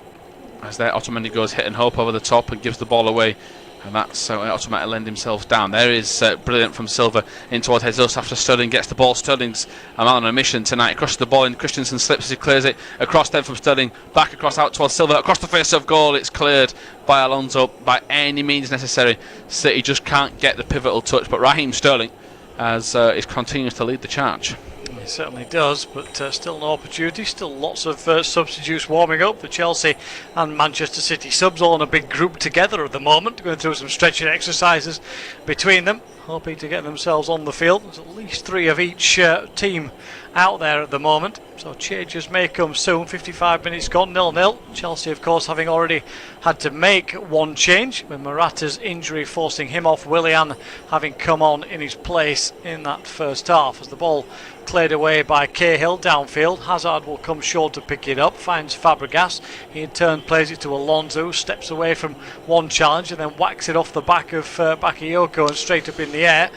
As there, Otamendi goes hit and hope over the top and gives the ball away, and that's Otamendi lend himself down. There is brilliant from Silva in towards Jesus after Sterling gets the ball. Sterling's a man on a mission tonight. He crosses the ball and Christensen slips as he clears it across then from Sterling, back across out towards Silva, across the face of goal. It's cleared by Alonso by any means necessary. City just can't get the pivotal touch, but Raheem Sterling is continues to lead the charge. He certainly does, but still no opportunity. Still lots of substitutes warming up. The Chelsea and Manchester City subs all in a big group together at the moment, going through some stretching exercises between them, hoping to get themselves on the field. There's at least 3 of each team out there at the moment, so changes may come soon. 55 minutes gone, 0-0. Chelsea, of course, having already had to make one change with Morata's injury forcing him off, Willian having come on in his place in that first half. As the ball cleared away by Cahill downfield, Hazard will come short to pick it up, finds Fabregas. He in turn plays it to Alonso, steps away from one challenge and then whacks it off the back of Bakayoko and straight up in the air.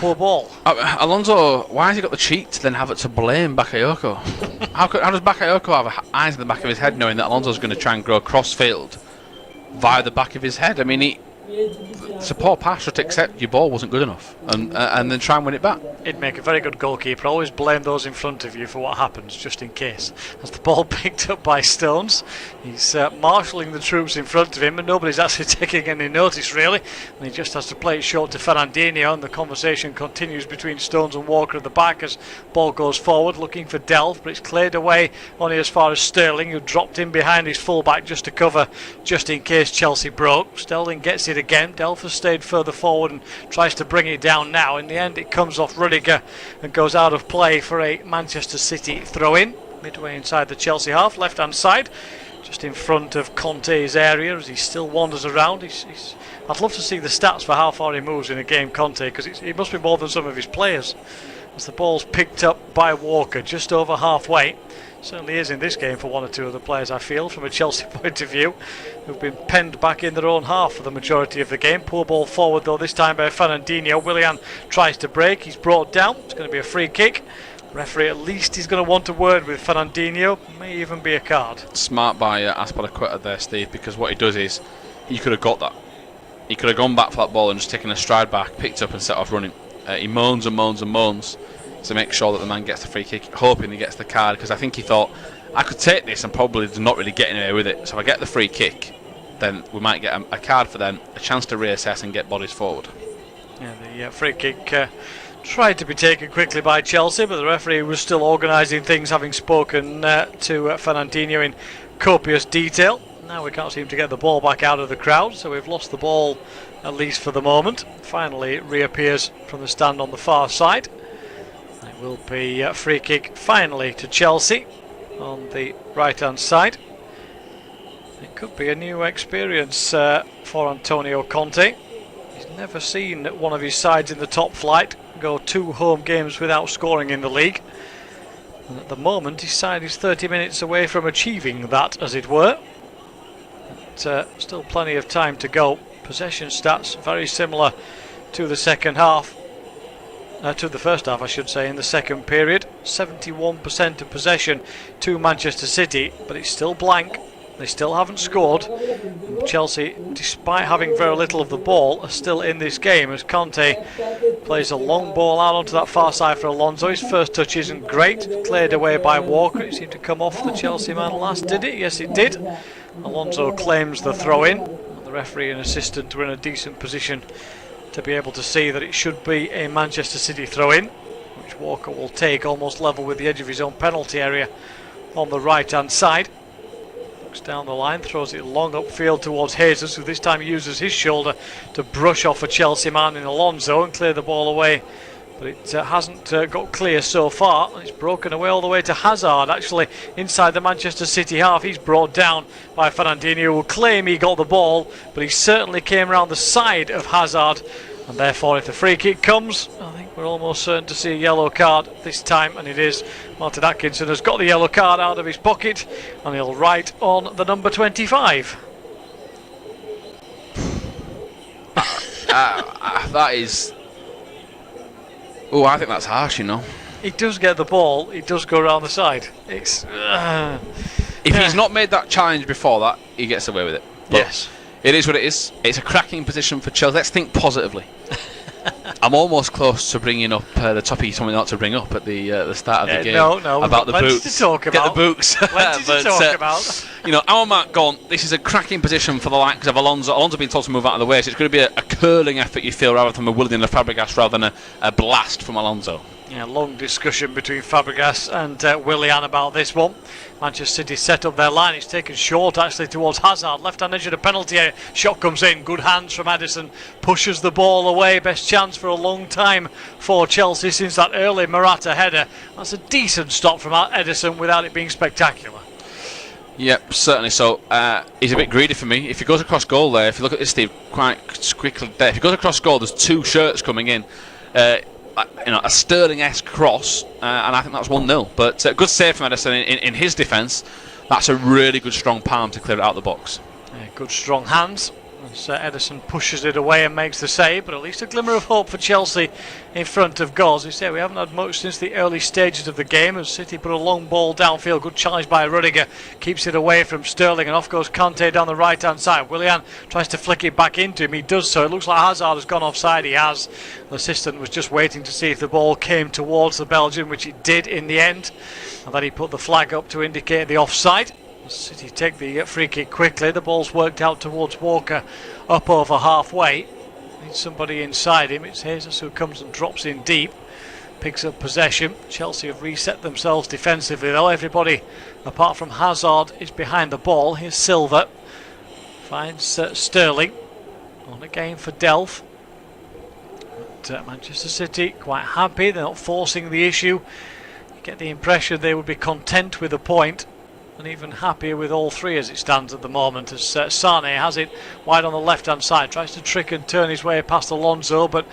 Poor ball. Alonso, why has he got the cheek to then have it to blame Bakayoko? How does Bakayoko have eyes in the back of his head knowing that Alonso's going to try and go cross field via the back of his head? I mean, it's a poor pass, just accept your ball wasn't good enough and then try and win it back. It'd make a very good goalkeeper. Always blame those in front of you for what happens, just in case. As the ball picked up by Stones, he's marshalling the troops in front of him, and nobody's actually taking any notice really. And he just has to play it short to Fernandinho, and the conversation continues between Stones and Walker at the back as ball goes forward, looking for Delph, but it's cleared away only as far as Sterling, who dropped in behind his fullback just to cover, just in case Chelsea broke. Sterling gets it again. Delph has stayed further forward and tries to bring it down now. In the end, it comes off Rüdiger and goes out of play for a Manchester City throw-in midway inside the Chelsea half, left hand side. just in front of Kanté's area as he still wanders around. I'd love to see the stats for how far he moves in a game, Kanté, because it must be more than some of his players. As the ball's picked up by Walker just over halfway. Certainly is in this game for one or two of the players, I feel, from a Chelsea point of view, who've been penned back in their own half for the majority of the game. Poor ball forward though, this time by Fernandinho. Willian tries to break, he's brought down. It's going to be a free kick. Referee at least he's going to want a word with Fernandinho. May even be a card. Smart by Azpilicueta there, Steve, because what he does is he could have got that. He could have gone back for that ball and just taken a stride back, picked up and set off running. He moans and moans and moans to make sure that the man gets the free kick, hoping he gets the card, because I think he thought, I could take this and probably not really get anywhere with it. So if I get the free kick, then we might get a card for them, a chance to reassess and get bodies forward. Yeah, the free kick tried to be taken quickly by Chelsea, but the referee was still organising things, having spoken to Fernandinho in copious detail. Now we can't seem to get the ball back out of the crowd, so we've lost the ball at least for the moment. Finally it reappears from the stand on the far side. It will be a free kick finally to Chelsea on the right hand side. It could be a new experience for Antonio Conte. He's never seen one of his sides in the top flight go 2 home games without scoring in the league. And at the moment his side is 30 minutes away from achieving that, as it were. But still plenty of time to go. Possession stats very similar to the second half. To the first half, I should say, in the second period. 71% of possession to Manchester City, but it's still blank. They still haven't scored. And Chelsea, despite having very little of the ball, are still in this game as Kanté plays a long ball out onto that far side for Alonso. His first touch isn't great, cleared away by Walker. It seemed to come off the Chelsea man last, did it? Yes, it did. Alonso claims the throw-in. The referee and assistant were in a decent position to be able to see that it should be a Manchester City throw-in, which Walker will take almost level with the edge of his own penalty area on the right hand side. Looks down the line, throws it long upfield towards Jesus, who this time uses his shoulder to brush off a Chelsea man in Alonso and clear the ball away, but it hasn't got clear so far. It's broken away all the way to Hazard, actually inside the Manchester City half. He's brought down by Fernandinho, who will claim he got the ball, but he certainly came around the side of Hazard, and therefore if the free kick comes, I think we're almost certain to see a yellow card this time, and it is. Martin Atkinson has got the yellow card out of his pocket and he'll write on the number 25. That is... Oh, I think that's harsh, you know. He does get the ball, he does go around the side. It's if he's not made that challenge before that, he gets away with it. But yes, it is what it is. It's a cracking position for Chelsea. Let's think positively. I'm almost close to bringing up the topic something not to bring up at the start of the game. No, about the boots. To talk about. Get the boots. Plenty to talk about. You know, our mark gone. This is a cracking position for the likes of Alonso. Alonso being told to move out of the way, so it's going to be a curling effort, you feel, rather than a Willian and a Fabregas, rather than a blast from Alonso. Yeah, long discussion between Fabregas and Willian about this one. Manchester City set up their line. It's taken short actually towards Hazard. Left hand edge of the penalty area. Shot comes in. Good hands from Ederson. Pushes the ball away. Best chance for a long time for Chelsea since that early Morata header. That's a decent stop from Ederson without it being spectacular. Yep, certainly so. He's a bit greedy for me. If he goes across goal there, if you look at this, Steve, quite quickly there, if he goes across goal, there's 2 shirts coming in. A Sterling-esque cross, and I think that's 1-0. But good save from Ederson in his defence. That's a really good strong palm to clear it out of the box. Yeah, good strong hands as Ederson pushes it away and makes the save, but at least a glimmer of hope for Chelsea in front of goals. As you say, we haven't had much since the early stages of the game as City put a long ball downfield. Good challenge by Rüdiger, keeps it away from Sterling, and off goes Kanté down the right hand side. Willian tries to flick it back into him. He does so. It looks like Hazard has gone offside. He has. The assistant was just waiting to see if the ball came towards the Belgian, which it did in the end, and then he put the flag up to indicate the offside. City take the free kick quickly. The ball's worked out towards Walker up over halfway. Needs somebody inside him. It's Jesus who comes and drops in deep. Picks up possession. Chelsea have reset themselves defensively though. Everybody apart from Hazard is behind the ball. Here's Silva. Finds Sterling. On again for Delph. But Manchester City quite happy. They're not forcing the issue. You get the impression they would be content with a point. and even happier with all three as it stands at the moment, as Sane has it wide on the left hand side, tries to trick and turn his way past Alonso, but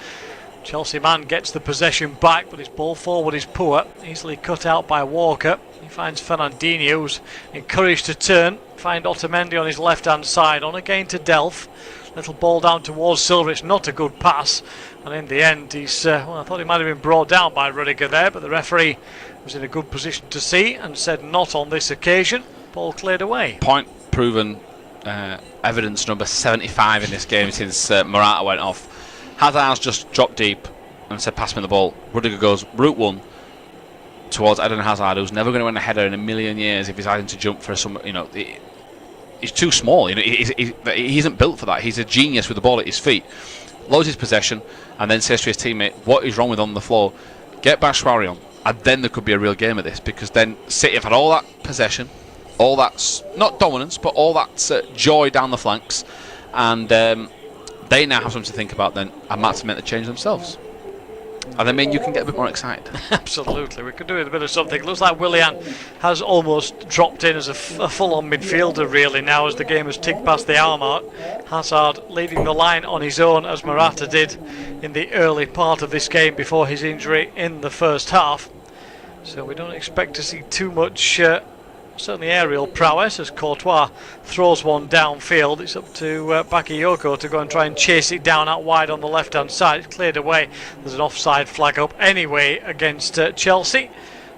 Chelsea man gets the possession back, but his ball forward is poor, easily cut out by Walker. He finds Fernandinho, who's encouraged to turn, find Otamendi on his left hand side, on again to Delph. Little ball down towards Silva, it's not a good pass, and in the end he's, well, I thought he might have been brought down by Rüdiger there, but the referee was in a good position to see and said not on this occasion. Ball cleared away. Point proven, evidence number 75 in this game since Morata went off. Hazard's just dropped deep and said pass me the ball. Rüdiger goes route one towards Eden Hazard, who's never going to win a header in a million years if he's having to jump for some, you know, he's too small. You know, he isn't built for that. He's a genius with the ball at his feet. Loads his possession and then says to his teammate, what is wrong with on the floor? Get Batshuayi on. And then there could be a real game of this, because then City have had all that possession, all that, not dominance, but all that joy down the flanks, and they now have something to think about then, and might make the change themselves. And I mean, you can get a bit more excited. Absolutely, we could do with a bit of something. Looks like Willian has almost dropped in as a full-on midfielder really now, as the game has ticked past the hour mark. Hazard leading the line on his own, as Morata did in the early part of this game before his injury in the first half. So we don't expect to see too much certainly aerial prowess, as Courtois throws one downfield. It's up to Bakayoko to go and try and chase it down out wide on the left hand side. It's cleared away. There's an offside flag up anyway against Chelsea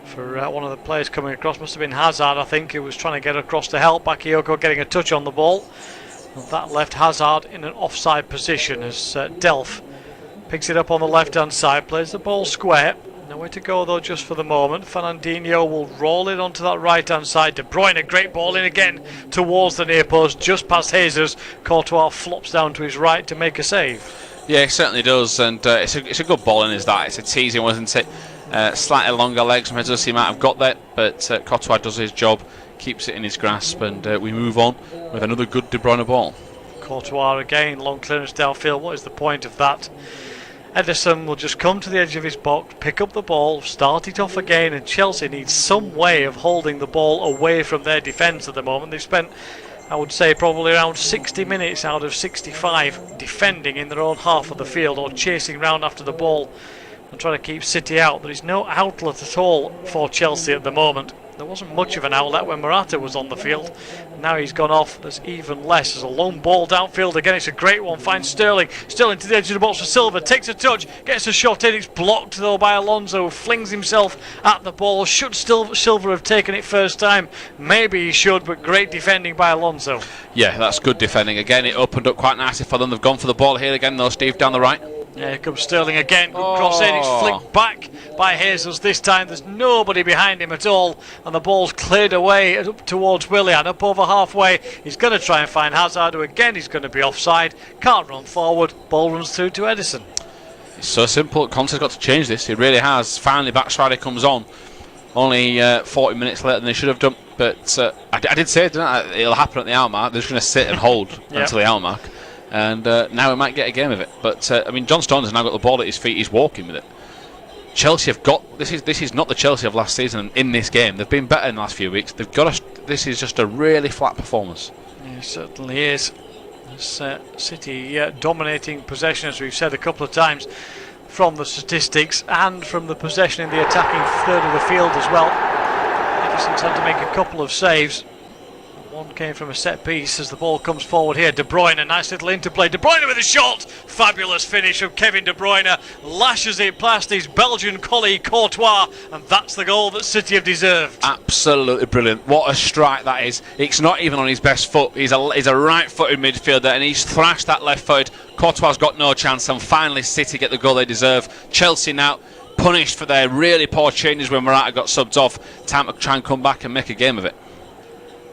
for one of the players coming across. Must have been Hazard, I think, who was trying to get across to help. Bakayoko getting a touch on the ball, and that left Hazard in an offside position as Delph picks it up on the left hand side, plays the ball square. Nowhere to go though just for the moment. Fernandinho will roll it onto that right hand side. De Bruyne, a great ball in again towards the near post, just past Jesus. Courtois flops down to his right to make a save. Yeah, it certainly does, and it's a good ball in, is that. It's a teasing, wasn't it? Slightly longer legs from Jesus, he might have got that, but Courtois does his job, keeps it in his grasp, and we move on with another good De Bruyne ball. Courtois again, long clearance downfield. What is the point of that? Ederson will just come to the edge of his box, pick up the ball, start it off again, and Chelsea needs some way of holding the ball away from their defence at the moment. They've spent, I would say, probably around 60 minutes out of 65 defending in their own half of the field, or chasing round after the ball and trying to keep City out. There is no outlet at all for Chelsea at the moment. There wasn't much of an outlet when Morata was on the field. Now he's gone off, there's even less. There's a long ball downfield again, it's a great one. Finds Sterling to the edge of the box for Silva, takes a touch, gets a shot in. It's blocked though by Alonso, who flings himself at the ball. Should Silva have taken it first time? Maybe he should, but great defending by Alonso. Yeah, that's good defending. Again, it opened up quite nicely for them. They've gone for the ball here again though, Steve, down the right. Yeah, here comes Sterling again. Good cross in. It's flicked back by Jesus this time. There's nobody behind him at all, and the ball's cleared away up towards Willian, up over halfway. He's going to try and find Hazard, who again is going to be offside. Can't run forward. Ball runs through to Ederson. It's so simple. Conte's got to change this. He really has. Finally, Batshuayi comes on. Only 40 minutes later than they should have done. But I did say, didn't I? It'll happen at the hour mark. They're just going to sit and hold until the hour mark. And now we might get a game of it. But I mean, John Stones has now got the ball at his feet. He's walking with it. Chelsea have got this is not the Chelsea of last season. In this game, they've been better in the last few weeks. They've got this is just a really flat performance. Yeah, it certainly is. This City dominating possession, as we've said a couple of times, from the statistics and from the possession in the attacking third of the field as well. Ederson's had to make a couple of saves. One came from a set piece as the ball comes forward here. De Bruyne, a nice little interplay. De Bruyne with a shot. Fabulous finish from Kevin De Bruyne. Lashes it past his Belgian colleague Courtois, and that's the goal that City have deserved. Absolutely brilliant. What a strike that is. It's not even on his best foot. He's a right-footed midfielder, and he's thrashed that left-footed. Courtois got no chance, and finally City get the goal they deserve. Chelsea now punished for their really poor changes when Morata got subbed off. Time to try and come back and make a game of it.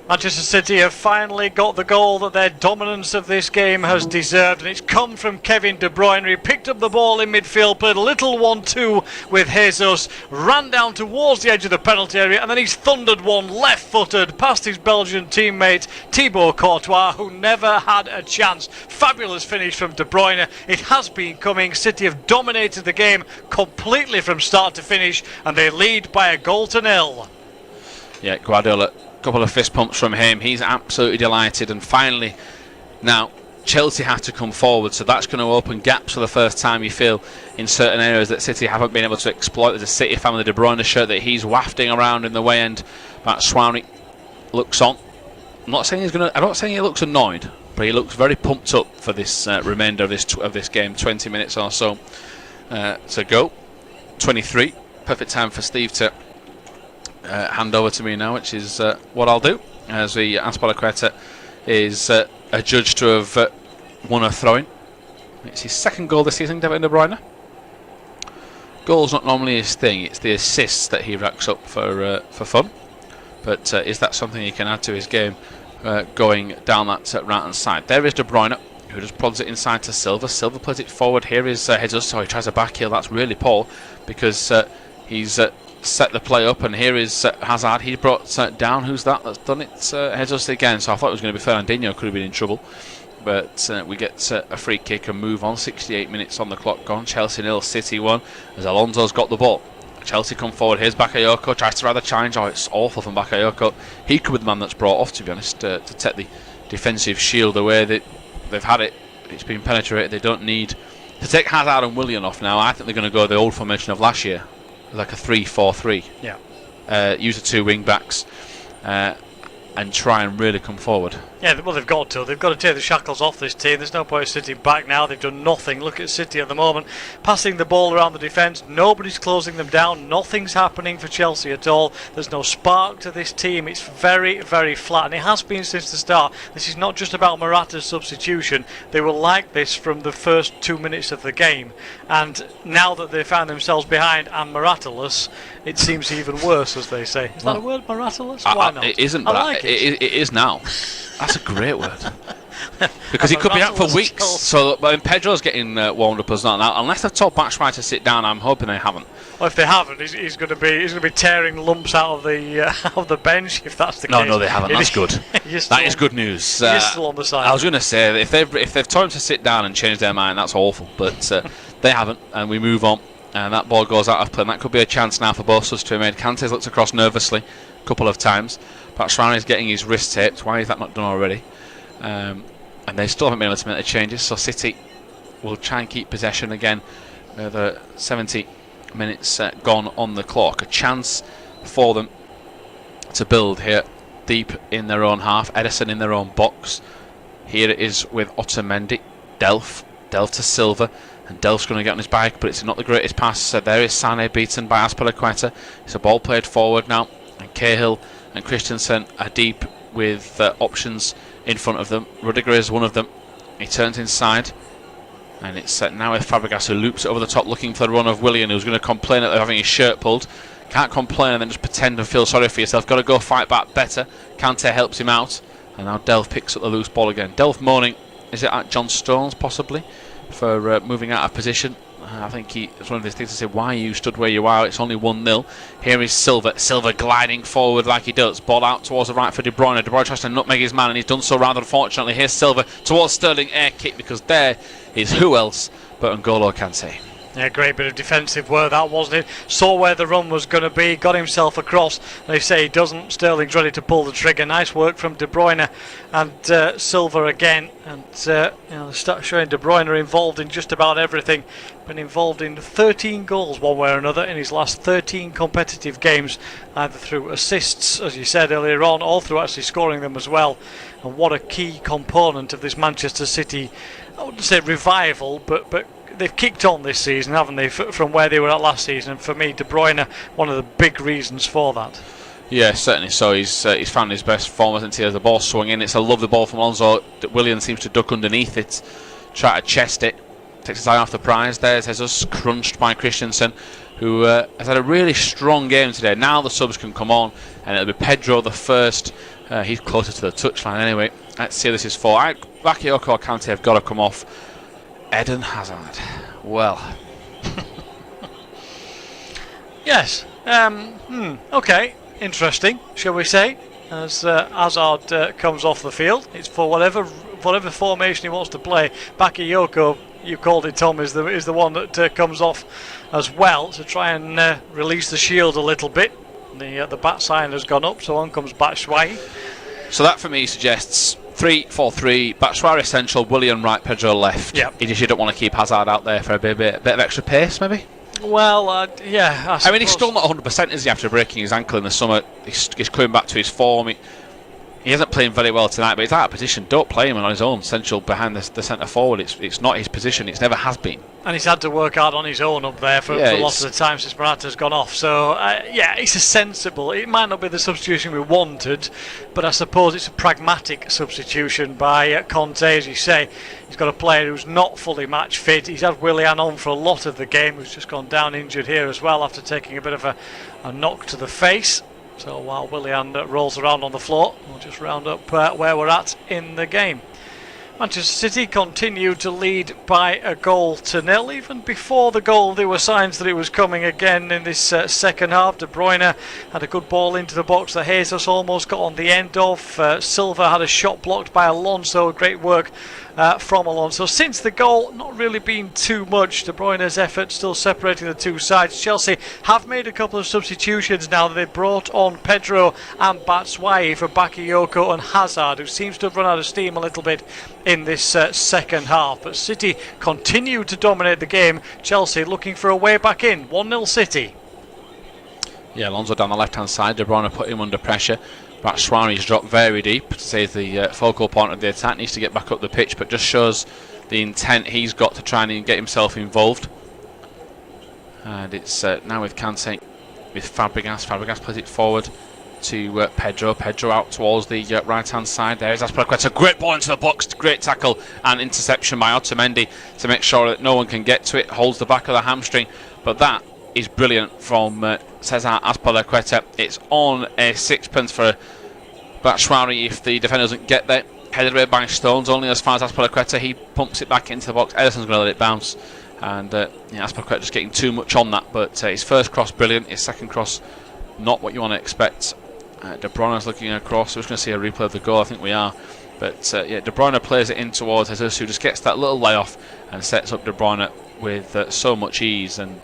Manchester City have finally got the goal that their dominance of this game has deserved, and it's come from Kevin De Bruyne. He picked up the ball in midfield, played a little 1-2 with Jesus, ran down towards the edge of the penalty area, and then he's thundered one left-footed past his Belgian teammate Thibaut Courtois, who never had a chance. Fabulous finish from De Bruyne. It has been coming. City have dominated the game completely from start to finish, and they lead by a goal to nil. Yeah, Guardiola couple of fist pumps from him. He's absolutely delighted, and finally now Chelsea have to come forward, so that's going to open gaps for the first time, you feel, in certain areas that City haven't been able to exploit. There's a City fan with the De Bruyne shirt that he's wafting around in the way end. Batshuayi looks on. I'm not saying he looks annoyed, but he looks very pumped up for this remainder of this game. 20 minutes or so to go. 23. Perfect time for Steve to hand over to me now, which is what I'll do, as the Azpilicueta is adjudged to have won a throw-in. It's his second goal this season, Devin De Bruyne. Goal's not normally his thing, it's the assists that he racks up for fun. But is that something he can add to his game going down that right-hand side? There is De Bruyne, who just prods it inside to Silva. Silva plays it forward. Here is Jesus, so he tries a back heel. That's really poor, because he's set the play up, and here is Hazard. He brought down. Who's that? That's done it. Jesus again. So I thought it was going to be Fernandinho. Could have been in trouble, but we get a free kick and move on. 68 minutes on the clock gone. Chelsea 0, City 1. As Alonso's got the ball. Chelsea come forward. Here's Bakayoko. Tries to rather challenge. Oh, it's awful from Bakayoko. He could be the man that's brought off, to be honest, to take the defensive shield away. They've had it. It's been penetrated. They don't need to take Hazard and Willian off now. I think they're going to go the old formation of last year, like a 3-4-3. Yeah. Use the two wing backs and try and really come forward. Yeah, well, they've got to take the shackles off this team. There's no point sitting back now. They've done nothing. Look at City at the moment, passing the ball around the defence. Nobody's closing them down. Nothing's happening for Chelsea at all. There's no spark to this team. It's very, very flat, and it has been since the start. This is not just about Morata's substitution. They were like this from the first 2 minutes of the game, and now that they found themselves behind and Morata-less, it seems even worse, as they say. Is that a word, Morata-less? Why not? It isn't. I like it. It is now. That's a great word. Because he could be out for weeks. So when Pedro's getting warmed up as not now, unless they've told Batshuayi to sit down, I'm hoping they haven't. Well, if they haven't, he's going to be tearing lumps out of the bench. If that's the case. No, they haven't. That's good. That is good news. He's still on the side. I was going to say that if they've told him to sit down and change their mind, that's awful. But they haven't, and we move on. And that ball goes out of play. And that could be a chance now for both us to be made. Kanté's looked across nervously a couple of times. Batshuayi is getting his wrist taped. Why is that not done already? And they still haven't been able to make the changes. So City will try and keep possession again. The 70 minutes gone on the clock. A chance for them to build here deep in their own half. Ederson in their own box. Here it is with Otamendi. Delph to Silva. And Delph's going to get on his bike, but it's not the greatest pass. There is Sane beaten by Azpilicueta. It's a ball played forward now, and Cahill and Christensen are deep with options in front of them. Rüdiger is one of them. He turns inside, and it's now with Fabregas, who loops it over the top looking for the run of Willian, who's going to complain at having his shirt pulled. Can't complain and then just pretend and feel sorry for yourself. Got to go fight back better. Kanté helps him out, and now Delph picks up the loose ball again. Delph moaning, is it at John Stones possibly, for moving out of position. I think it's one of his things to say, why you stood where you are. It's only 1-0. Here is Silva. Silva gliding forward like he does. Ball out towards the right for De Bruyne. De Bruyne tries to nutmeg his man, and he's done so rather unfortunately. Here's Silva towards Sterling. Air kick, because there is who else but N'Golo Kanté. Yeah, great bit of defensive work that, wasn't it? Saw where the run was going to be, got himself across. They say he doesn't. Sterling's ready to pull the trigger. Nice work from De Bruyne and Silva again. And start showing De Bruyne involved in just about everything. Been involved in 13 goals one way or another in his last 13 competitive games, either through assists, as you said earlier on, or through actually scoring them as well. And what a key component of this Manchester City, I wouldn't say revival, but they've kicked on this season, haven't they, from where they were at last season? And for me, De Bruyne, one of the big reasons for that. Yeah, certainly so. He's found his best form, hasn't he, as the ball swung in. It's a lovely ball from Alonso. Willian seems to duck underneath it, try to chest it. Takes his eye off the prize. There's Jesus, crunched by Christensen, who has had a really strong game today. Now the subs can come on, and it'll be Pedro the first. He's closer to the touchline anyway. Let's see how this is for. Bakayoko or Kanté have got to come off. Eden Hazard. Well. Yes. Okay. Interesting, shall we say? As Hazard comes off the field. It's for whatever formation he wants to play. Bakayoko, you called it, Tom, is the one that comes off as well to try and release the shield a little bit. The bat sign has gone up, so on comes Batshuayi. So that for me suggests 3-4-3, Batshuayi central, Willian right, Pedro left. Yep. You don't want to keep Hazard out there for a bit of extra pace, maybe? Well, yeah. I mean, he's still not 100%, is he, after breaking his ankle in the summer? He's coming back to his form. He isn't playing very well tonight, but he's out of position. Don't play him on his own, central behind the centre forward. It's not his position. It's never has been. And he's had to work hard on his own up there for a lot of the time since Morata's gone off. So, yeah, it's a sensible. It might not be the substitution we wanted, but I suppose it's a pragmatic substitution by Conte, as you say. He's got a player who's not fully match fit. He's had Willian on for a lot of the game, who's just gone down injured here as well after taking a bit of a knock to the face. So while Willian rolls around on the floor, we'll just round up where we're at in the game. Manchester City continued to lead by a goal to nil. Even before the goal, there were signs that it was coming again in this second half. De Bruyne had a good ball into the box that Jesus almost got on the end of. Silva had a shot blocked by Alonso. Great work from Alonso. Since the goal, not really been too much. De Bruyne's effort still separating the two sides. Chelsea have made a couple of substitutions now that they brought on Pedro and Batshuayi for Bakayoko and Hazard, who seems to have run out of steam a little bit in this second half. But City continue to dominate the game. Chelsea looking for a way back in. 1-0 City. Yeah, Alonso down the left-hand side. De Bruyne put him under pressure. Batshuayi's dropped very deep to say the focal point of the attack. Needs to get back up the pitch, but just shows the intent he's got to try and get himself involved. And it's now with Kanté, with Fabregas. Fabregas plays it forward to Pedro. Pedro out towards the right-hand side. There's Azpilicueta. Great ball into the box. Great tackle and interception by Otamendi to make sure that no one can get to it. Holds the back of the hamstring. But that is brilliant from Cesar Azpilicueta. It's on a sixpence for Batshuayi if the defender doesn't get there. Headed away by Stones, only as far as Azpilicueta. He pumps it back into the box. Ederson's going to let it bounce. And Azpilicueta just getting too much on that. But his first cross, brilliant. His second cross, not what you want to expect. De Bruyne's looking across. We're just going to see a replay of the goal. I think we are. But yeah, De Bruyne plays it in towards Jesus, who just gets that little layoff and sets up De Bruyne with so much ease. And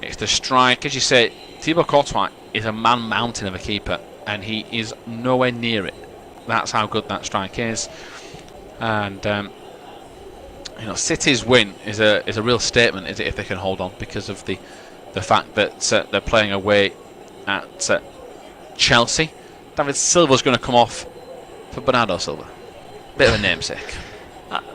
it's the strike. As you say, Thibaut Courtois is a man-mountain of a keeper, and he is nowhere near it. That's how good that strike is. And City's win is a real statement, is it, if they can hold on, because of the fact that they're playing away at Chelsea. David Silva's going to come off for Bernardo Silva. Bit of a namesake.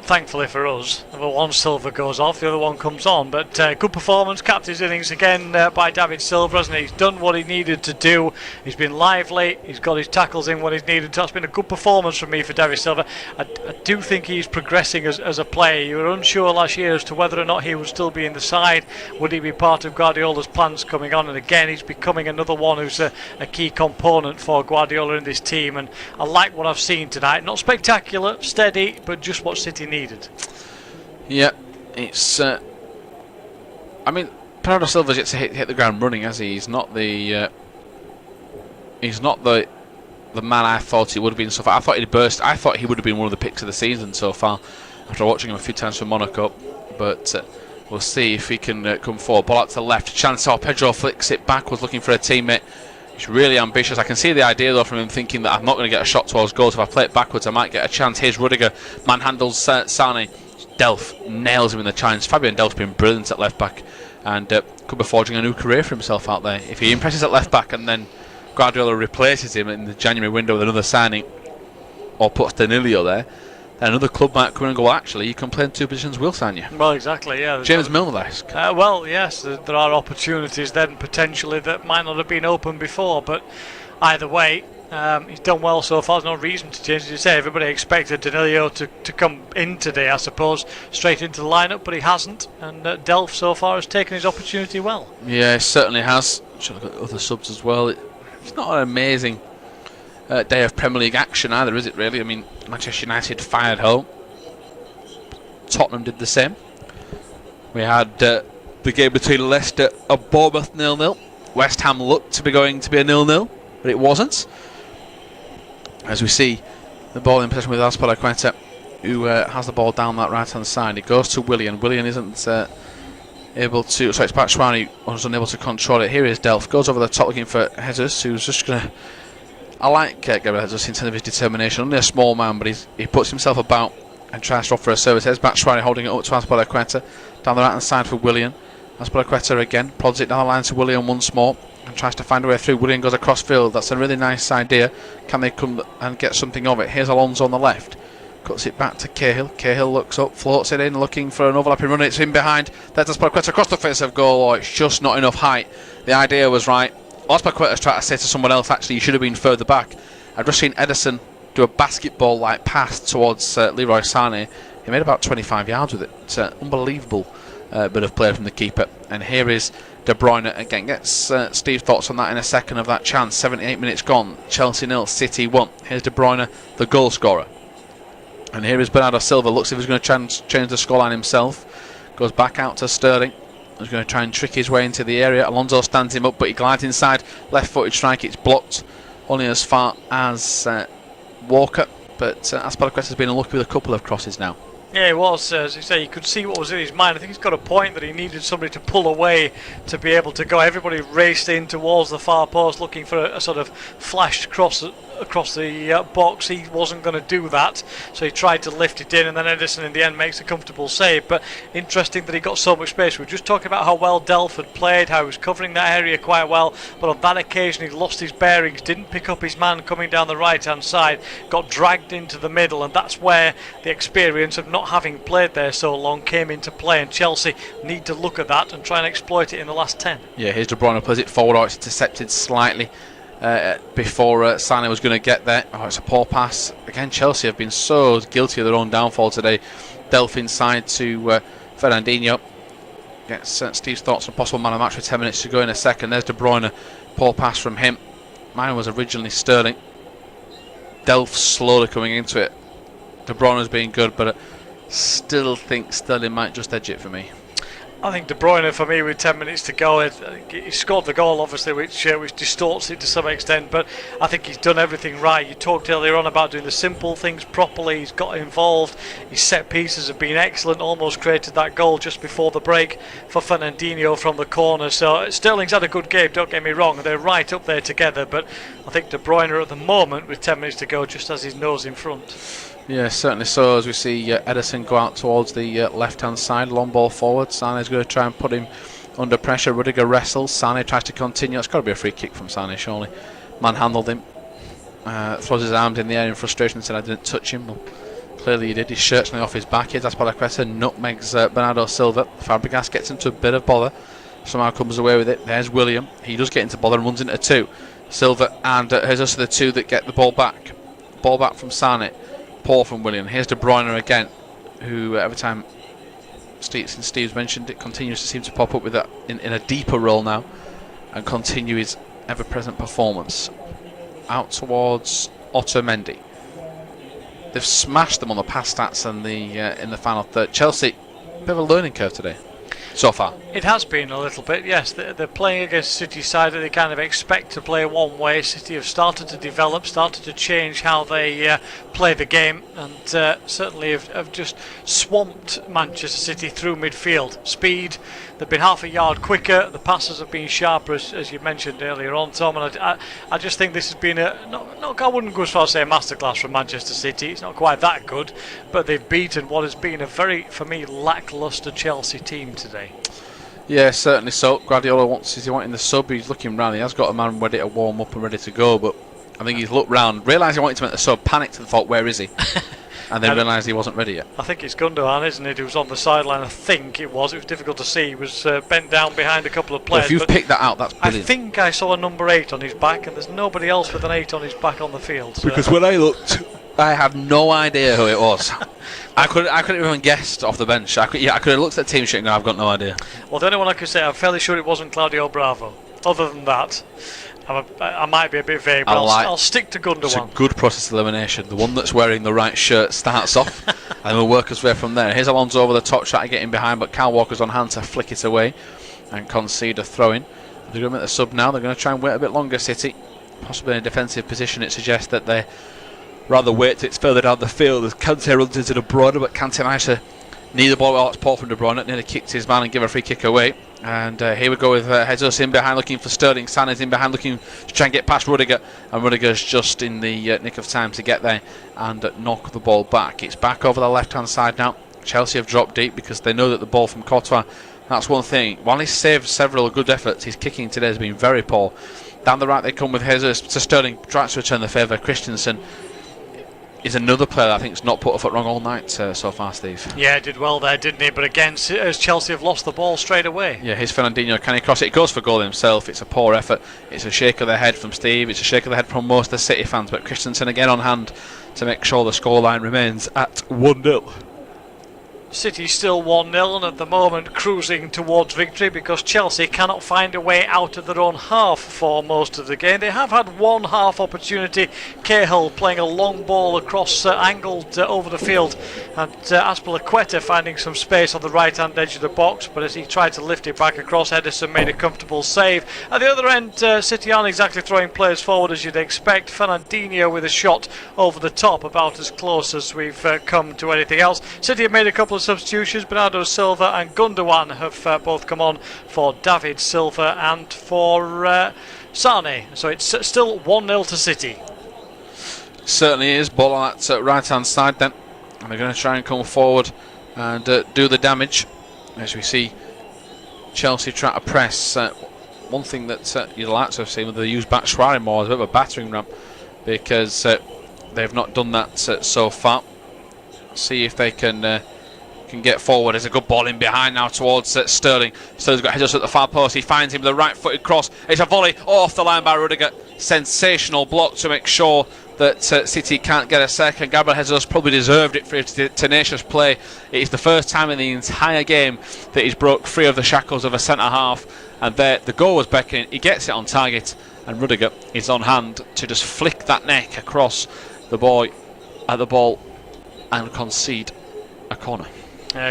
Thankfully for us, the one Silva goes off, the other one comes on. But good performance, captain's innings again by David Silva, hasn't he? He's done what he needed to do. He's been lively. He's got his tackles in when he's needed to. It's been a good performance from me for David Silva. I do think he's progressing as a player. You were unsure last year as to whether or not he would still be in the side. Would he be part of Guardiola's plans coming on? And again, he's becoming another one who's a key component for Guardiola in this team. And I like what I've seen tonight. Not spectacular, steady, but just what City needed. Yeah, it's. I mean, Bernardo Silva's yet to hit the ground running, has he? He's not the. He's not the man I thought he would have been so far. I thought he'd burst. I thought he would have been one of the picks of the season so far, after watching him a few times for Monaco. But we'll see if he can come forward. Ball out to the left. Chance. Pedro flicks it backwards, looking for a teammate. He's really ambitious. I can see the idea though from him, thinking that I'm not going to get a shot towards goal. So if I play it backwards, I might get a chance. Here's Rüdiger, manhandles Sane. Delph nails him in the chance. Fabian Delph's been brilliant at left back, and could be forging a new career for himself out there. If he impresses at left back and then Guardiola replaces him in the January window with another signing, or puts Danilo there, then another club might come in and go, well, actually, you can play in two positions, we'll sign you. Well, exactly, yeah. James Milner-esque. Well, yes, there are opportunities then potentially that might not have been open before, but either way, he's done well so far. There's no reason to change. As you say, everybody expected Danilo to come in today, I suppose, straight into the lineup, but he hasn't. And Delph so far has taken his opportunity well. Yeah, he certainly has. Should look at other subs as well. It's not an amazing day of Premier League action either, is it really? I mean, Manchester United fired home. Tottenham did the same. We had the game between Leicester and Bournemouth 0-0. West Ham looked to be going to be a 0-0, but it wasn't. As we see the ball in possession with Azpilicueta, who has the ball down that right hand side. It goes to Willian. Willian isn't able to. Sorry, it's Batshuayi was unable to control it. Here is Delph, goes over the top looking for Jesus, who's just going to. I like Gabriel Jesus in terms of his determination. Only a small man, but he puts himself about and tries to offer a service. There's Batshuayi holding it up to Azpilicueta down the right hand side for Willian. Azpilicueta again plods it down the line to Willian once more and tries to find a way through. Willian goes across field. That's a really nice idea. Can they come and get something of it? Here's Alonso on the left. Cuts it back to Cahill. Cahill looks up, floats it in, looking for an overlapping run. It's in behind. There's Azpilicueta across the face of goal. Oh, it's just not enough height. The idea was right. Azpilicueta's trying to say to someone else, actually, you should have been further back. I've just seen Ederson do a basketball-like pass towards Leroy Sane. He made about 25 yards with it. It's an unbelievable bit of play from the keeper. And here is De Bruyne again. Gets Steve's thoughts on that in a second of that chance. 78 minutes gone. Chelsea 0, City 1. Here's De Bruyne, the goal scorer. And here is Bernardo Silva. Looks if he's going to change the scoreline himself. Goes back out to Sterling. He's going to try and trick his way into the area. Alonso stands him up, but he glides inside. Left-footed strike. It's blocked only as far as Walker. But Azpilicueta's been unlucky with a couple of crosses now. Yeah, he was. As you say, you could see what was in his mind. I think he's got a point that he needed somebody to pull away to be able to go. Everybody raced in towards the far post looking for a sort of flashed cross across the box. He wasn't going to do that, so he tried to lift it in, and then Ederson in the end makes a comfortable save. But interesting that he got so much space. We were just talking about how well Delph had played, how he was covering that area quite well, but on that occasion he lost his bearings, didn't pick up his man coming down the right hand side, got dragged into the middle, and that's where the experience of not having played there so long came into play, and Chelsea need to look at that and try and exploit it in the last 10. Yeah, here's De Bruyne, plays it forward. Oh, it's intercepted slightly before Sane was going to get there. Oh, it's a poor pass. Again, Chelsea have been so guilty of their own downfall today. Delph inside to Fernandinho. Gets Steve's thoughts on possible man of the match with 10 minutes to go in a second. There's De Bruyne, poor pass from him. Mine was originally Sterling. Delph slowly coming into it. De Bruyne's been good, but still think Sterling might just edge it for me. I think De Bruyne, for me, with 10 minutes to go, he scored the goal, obviously, which distorts it to some extent, but I think he's done everything right. You talked earlier on about doing the simple things properly. He's got involved. His set pieces have been excellent, almost created that goal just before the break for Fernandinho from the corner. So Sterling's had a good game, don't get me wrong. They're right up there together, but I think De Bruyne at the moment, with 10 minutes to go, just has his nose in front. Yeah, certainly so, as we see Ederson go out towards the left-hand side, long ball forward. Sane's going to try and put him under pressure. Rüdiger wrestles. Sane tries to continue. It's got to be a free kick from Sane, surely. Manhandled him. Throws his arms in the air in frustration and said, I didn't touch him. Well, clearly he did. His shirt's now off his back. Here's Azpilicueta, nutmegs Bernardo Silva. Fabregas gets into a bit of bother. Somehow comes away with it. There's Willian. He does get into bother and runs into two. Silva and Jesus are the two that get the ball back. Ball back from Sane. Poor from Willian. Here's De Bruyne again, who every time Steve's mentioned it, continues to seem to pop up with that in a deeper role now and continue his ever-present performance. Out towards Otamendi. They've smashed them on the pass stats and in the final third. Chelsea, a bit of a learning curve today so far. It has been a little bit, yes. They're playing against City's side that they kind of expect to play one way. City have started to develop, started to change how they play the game, and certainly have just swamped Manchester City through midfield. Speed, they've been half a yard quicker, the passes have been sharper, as you mentioned earlier on, Tom, and I just think this has been I wouldn't go as far as say a masterclass from Manchester City. It's not quite that good, but they've beaten what has been a very, for me, lacklustre Chelsea team today. Yeah, certainly so. Guardiola is he wanting the sub? He's looking round. He has got a man ready to warm up and ready to go, but I think he's looked round, realised he wanted to make the sub, panicked and thought, where is he? And then realised he wasn't ready yet. I think it's Gundogan, isn't it, who was on the sideline. I think it was difficult to see. He was bent down behind a couple of players. Well, if you've picked that out, that's brilliant. I think I saw a number 8 on his back, and there's nobody else with an 8 on his back on the field. So. Because when I looked, I had no idea who it was. I couldn't even guess off the bench. I could have looked at the team sheet and gone, I've got no idea. Well, the only one I could say, I'm fairly sure it wasn't Claudio Bravo. Other than that, I might be a bit vague, but I'll stick to Gundogan. It's a good process of elimination. The one that's wearing the right shirt starts off, and we'll work his way from there. Here's Alonso over the top, trying to get in behind, but Kyle Walker's on hand to flick it away and concede a throw-in. They're going to make the sub now. They're going to try and wait a bit longer, City. Possibly in a defensive position. It suggests that they rather wait till it's further down the field as Kanté runs into De Bruyne, but Kanté managed to Neither ball, well, it's Paul from De Bruyne, nearly kicked his man and give a free kick away. And here we go with Jesus in behind looking for Sterling. Sane is in behind looking to try and get past Rüdiger. And Rüdiger's just in the nick of time to get there and knock the ball back. It's back over the left-hand side now. Chelsea have dropped deep because they know that the ball from Courtois, that's one thing. While he's saved several good efforts, his kicking today has been very poor. Down the right they come with Jesus to Sterling, tries to return the favour. Christensen is another player that I think has not put a foot wrong all night so far, Steve. Yeah, did well there, didn't he? But again, as Chelsea have lost the ball straight away. Yeah, here's Fernandinho. Can he cross it? It goes for goal himself. It's a poor effort. It's a shake of the head from Steve. It's a shake of the head from most of the City fans. But Christensen again on hand to make sure the scoreline remains at 1-0. City still 1-0 and at the moment cruising towards victory because Chelsea cannot find a way out of their own half for most of the game. They have had one half opportunity. Cahill playing a long ball across angled over the field, and Azpilicueta finding some space on the right hand edge of the box, but as he tried to lift it back across, Ederson made a comfortable save. At the other end, City aren't exactly throwing players forward as you'd expect. Fernandinho with a shot over the top, about as close as we've come to anything else. City have made a couple of substitutions. Bernardo, Silva and Gundogan have both come on for David Silva and for Sane. So it's still 1-0 to City. Certainly is. Ball on that right hand side then. And they're going to try and come forward and do the damage. As we see Chelsea try to press. One thing that you'd like to have seen with they use Batshuayi more as a bit of a battering ram, because they've not done that so far. See if they can get forward. There's a good ball in behind now towards Sterling. Sterling's got headers at the far post. He finds him with a right-footed cross. It's a volley off the line by Rüdiger. Sensational block to make sure that City can't get a second. Gabriel Jesus probably deserved it for his tenacious play. It is the first time in the entire game that he's broke free of the shackles of a centre-half. And there, the goal was beckoning. He gets it on target, and Rüdiger is on hand to just flick that neck across the boy at the ball and concede a corner.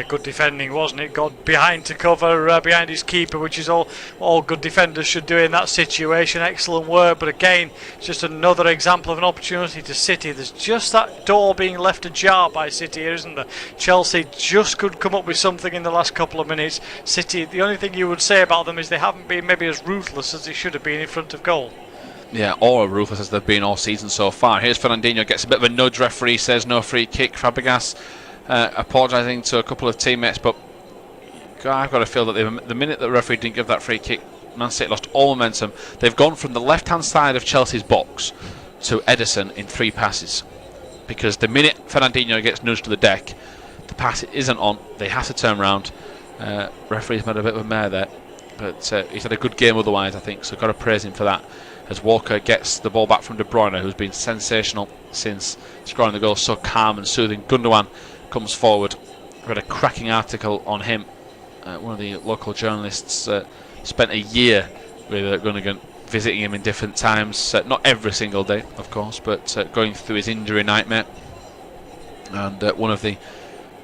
Good defending, wasn't it? Got behind to cover behind his keeper, which is all good defenders should do in that situation. Excellent work, but again, it's just another example of an opportunity to City. There's just that door being left ajar by City here, isn't there? Chelsea just could come up with something in the last couple of minutes. City, the only thing you would say about them is they haven't been maybe as ruthless as they should have been in front of goal. Yeah, or ruthless as they've been all season so far. Here's Fernandinho, gets a bit of a nudge. Referee says no free kick. Fabregas apologising to a couple of teammates, but I've got to feel that the minute that the referee didn't give that free kick, Man City lost all momentum. They've gone from the left-hand side of Chelsea's box to Ederson in 3 passes, because the minute Fernandinho gets nudged to the deck, the pass isn't on. They have to turn round. Referee's made a bit of a mare there, but he's had a good game otherwise, I think, so got to praise him for that. As Walker gets the ball back from De Bruyne, who's been sensational since scoring the goal, so calm and soothing. Gundogan comes forward. Read a cracking article on him. One of the local journalists spent a year with Gundogan, visiting him in different times, not every single day of course, but going through his injury nightmare. And one of the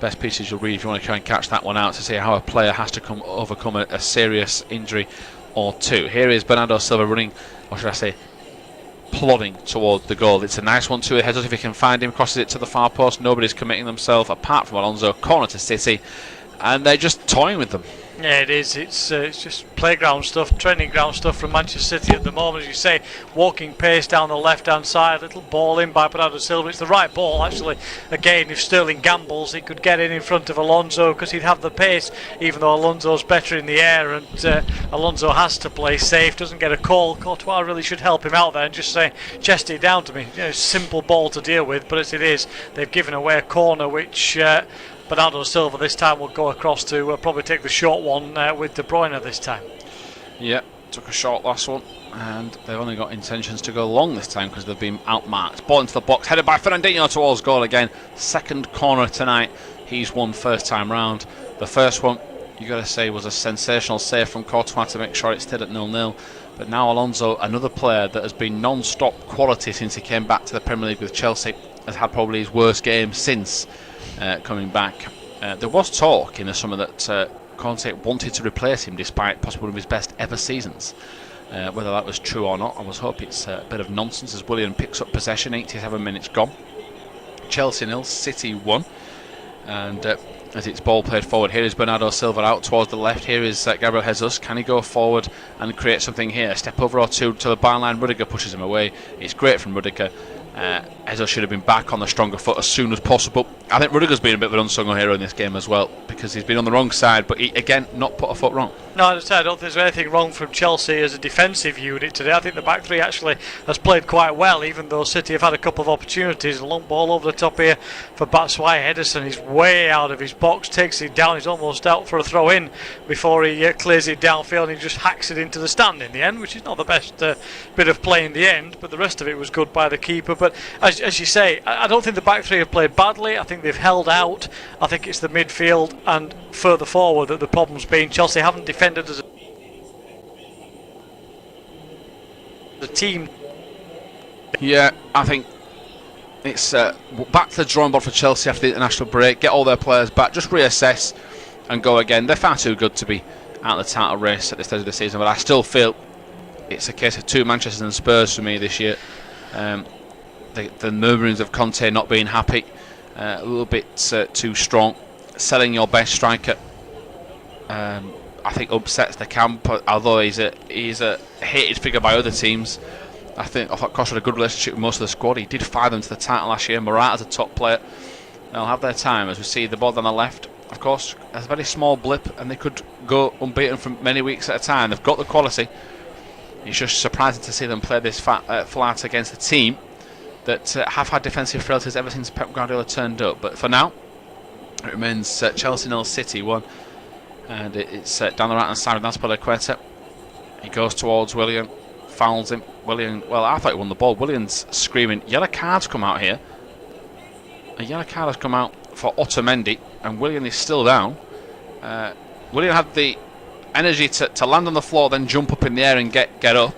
best pieces you'll read if you want to try and catch that one out, to see how a player has to overcome a serious injury or two. Here is Bernardo Silva running, or should I say plodding toward the goal. It's a nice one, 2 headers if he can find him, crosses it to the far post. Nobody's committing themselves apart from Alonso. Corner to City, and they're just toying with them. Yeah, it is. It's just playground stuff, training ground stuff from Manchester City at the moment. As you say, walking pace down the left-hand side, little ball in by Bernardo Silva. It's the right ball, actually. Again, if Sterling gambles, he could get in front of Alonso because he'd have the pace, even though Alonso's better in the air, and Alonso has to play safe, doesn't get a call. Courtois really should help him out there and just say, chest it down to me. You know, simple ball to deal with, but as it is, they've given away a corner which Bernardo Silva this time will go across to probably take the short one with De Bruyne this time. Yeah, took a short last one, and they've only got intentions to go long this time because they've been outmarked. Ball into the box, headed by Fernandinho towards goal again. Second corner tonight. He's won first time round. The first one, you got to say, was a sensational save from Courtois to make sure it stayed at 0-0. But now Alonso, another player that has been non-stop quality since he came back to the Premier League with Chelsea, has had probably his worst game since coming back. There was talk in the summer that Conte wanted to replace him despite possibly one of his best ever seasons. Whether that was true or not, I was hope it's a bit of nonsense, as Willian picks up possession. 87 minutes gone. Chelsea 0, City 1. And as it's ball played forward. Here is Bernardo Silva out towards the left. Here is Gabriel Jesus. Can he go forward and create something here? A step over or two to the byline. Rüdiger pushes him away. It's great from Rüdiger. Jesus should have been back on the stronger foot as soon as possible. I think Rüdiger's been a bit of an unsung hero in this game as well, because he's been on the wrong side, but he, again, not put a foot wrong. No, as I said, I don't think there's anything wrong from Chelsea as a defensive unit today. I think the back three actually has played quite well, even though City have had a couple of opportunities. A long ball over the top here for Batshuayi. Ederson is way out of his box, takes it down, he's almost out for a throw in before he clears it downfield, and he just hacks it into the stand in the end, which is not the best bit of play in the end, but the rest of it was good by the keeper. But as you say, I don't think the back three have played badly. I think they've held out. I think it's the midfield and further forward that the problem's been. Chelsea haven't defended as a team. Yeah, I think it's back to the drawing board for Chelsea after the international break. Get all their players back, just reassess and go again. They're far too good to be out of the title race at this stage of the season, but I still feel it's a case of two Manchester and Spurs for me this year. The murmurings of Kanté not being happy, a little bit too strong, selling your best striker, I think upsets the camp. Although he's a hated figure by other teams, I thought Costa had a good relationship with most of the squad. He did fire them to the title last year. Morata's a top player. They'll have their time as we see the ball on the left. Of course, it's a very small blip, and they could go unbeaten for many weeks at a time. They've got the quality. It's just surprising to see them play this flat against a team that have had defensive frailties ever since Pep Guardiola turned up. But for now, it remains Chelsea 0, City 1. And it's down the right hand side with Azpilicueta. He goes towards Willian, fouls him. Willian, well, I thought he won the ball. Willian's screaming. Yellow cards come out here. A yellow card has come out for Otamendi, and Willian is still down. Willian had the energy to land on the floor, then jump up in the air and get up.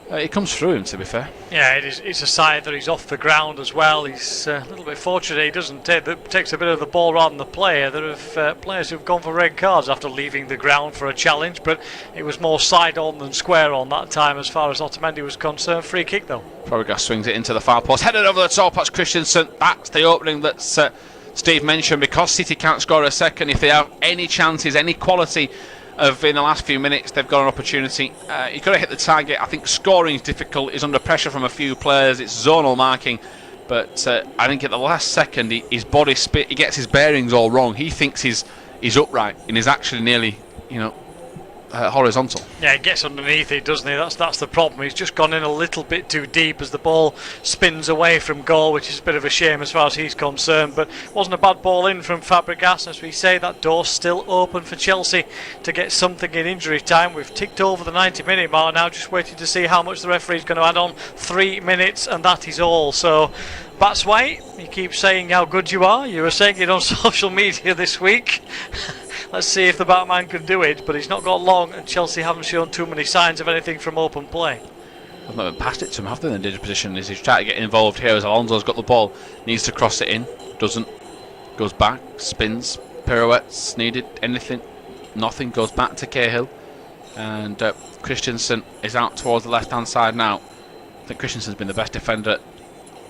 It comes through him, to be fair. Yeah, it's a sign that he's off the ground as well. He's a little bit fortunate he doesn't takes a bit of the ball rather than the player. There are players who've gone for red cards after leaving the ground for a challenge, but it was more side on than square on that time as far as Otamendi was concerned. Free kick though. Fabregas swings it into the far post, headed over the top. That's Christensen. That's the opening that Steve mentioned. Because City can't score a second, if they have any chances, any quality of in the last few minutes, they've got an opportunity. You've got to hit the target. I think scoring is difficult. He's under pressure from a few players. It's zonal marking, but I think at the last second, his body he gets his bearings all wrong. He thinks he's upright, and he's actually nearly, horizontal. Yeah, he gets underneath it, doesn't he? That's the problem. He's just gone in a little bit too deep as the ball spins away from goal, which is a bit of a shame as far as he's concerned. But wasn't a bad ball in from Fabregas. As we say, that door's still open for Chelsea to get something in injury time. We've ticked over the 90-minute mark now, just waiting to see how much the referee's going to add on. 3 minutes, and that is all. So Batshuayi, you keep saying how good you are. You were saying it on social media this week. Let's see if the Batman can do it, but he's not got long, and Chelsea haven't shown too many signs of anything from open play. I've not even passed it to him, have they? In the position, he's trying to get involved here as Alonso's got the ball, needs to cross it in, doesn't, goes back, spins, pirouettes needed, anything, nothing, goes back to Cahill, and Christensen is out towards the left hand side now. I think Christensen's been the best defender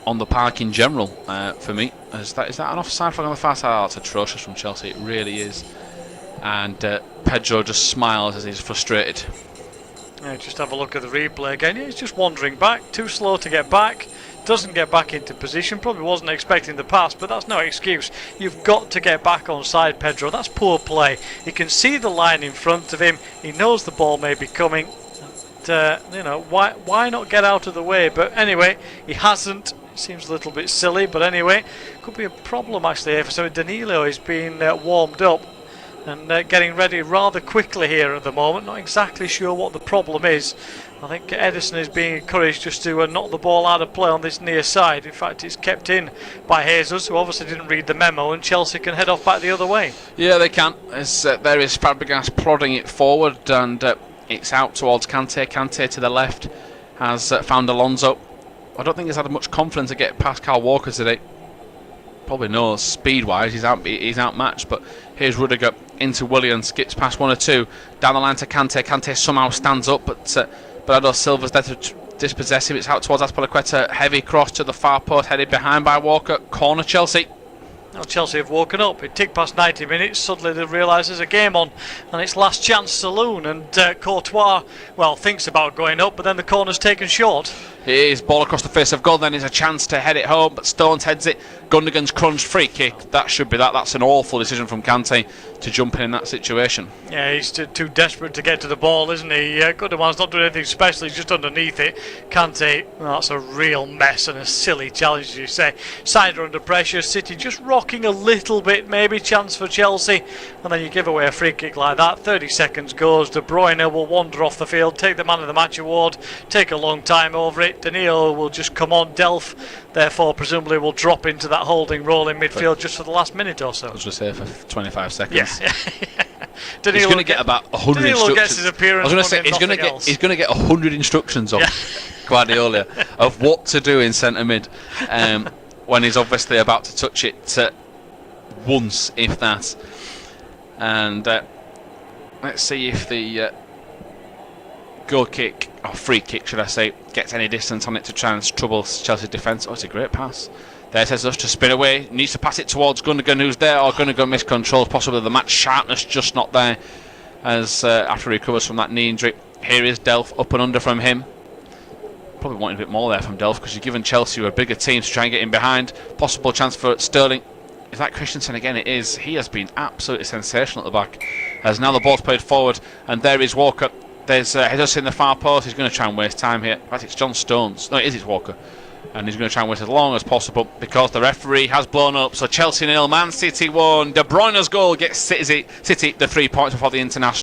on the park in general for me. Is that an offside flag on the far side? Oh, it's atrocious from Chelsea, it really is. And Pedro just smiles as he's frustrated. Yeah, just have a look at the replay again. He's just wandering back, too slow to get back, doesn't get back into position, probably wasn't expecting the pass, but that's no excuse. You've got to get back on side, Pedro. That's poor play. He can see the line in front of him, he knows the ball may be coming, and, why not get out of the way? But anyway, he hasn't. It seems a little bit silly, but anyway, could be a problem actually here for some. Danilo is being warmed up and getting ready rather quickly here at the moment. Not exactly sure what the problem is. I think Ederson is being encouraged just to knock the ball out of play on this near side. In fact, it's kept in by Jesus, who obviously didn't read the memo, and Chelsea can head off back the other way. Yeah, they can. There is Fabregas prodding it forward, and it's out towards Kanté. Kanté to the left has found Alonso. I don't think he's had much confidence to get past Kyle Walker today. Probably knows speed-wise he's outmatched, but here's Rüdiger into Willian, skips past one or two, down the line to Kanté. Kanté somehow stands up, but Bernardo Silva's there to dispossess him. It's out towards Azpilicueta, heavy cross to the far post, headed behind by Walker. Corner Chelsea. Now Chelsea have woken up. It ticked past 90 minutes. Suddenly they realise there's a game on, and it's last chance saloon. And Courtois, well, thinks about going up, but then the corner's taken short. Here's ball across the face of goal. Then is a chance to head it home, but Stones heads it. Gundogan's crunched free kick. That should be that. That's an awful decision from Kanté to jump in that situation. Yeah, he's too desperate to get to the ball, isn't he? Gundogan's not doing anything special. He's just underneath it. Kanté, well, that's a real mess and a silly challenge, as you say. Side are under pressure. City just rocking a little bit, maybe chance for Chelsea, and then you give away a free kick like that. 30 seconds goes. De Bruyne will wander off the field, take the man of the match award, take a long time over it. Danilo will just come on. Delph, therefore, presumably will drop into that holding role in midfield just for the last minute or so. I was just say for 25 seconds. Yeah. Danilo he's going to get about 100 Danilo instructions. Gets his appearance. I was going to say he's going to get 100 instructions off Guardiola of what to do in centre mid when he's obviously about to touch it once, if that. And let's see if the goal kick, or free kick should I say, gets any distance on it to try and trouble Chelsea's defence. Oh, it's a great pass. There says us to spin away, needs to pass it towards Gundogan, who's there, or Gundogan miscontrols, possibly the match sharpness just not there as after he recovers from that knee injury. Here is Delph, up and under from him. Probably wanted a bit more there from Delph because you're giving Chelsea a bigger team to try and get in behind. Possible chance for Sterling. Is that Christensen again? It is. He has been absolutely sensational at the back. As now the ball's played forward, and there is Walker. There's Ederson in the far post. He's going to try and waste time here. In fact, it's John Stones. No, it's Walker. And he's going to try and wait as long as possible because the referee has blown up. So Chelsea 0, Man City 1. De Bruyne's goal gets City the 3 points before the international.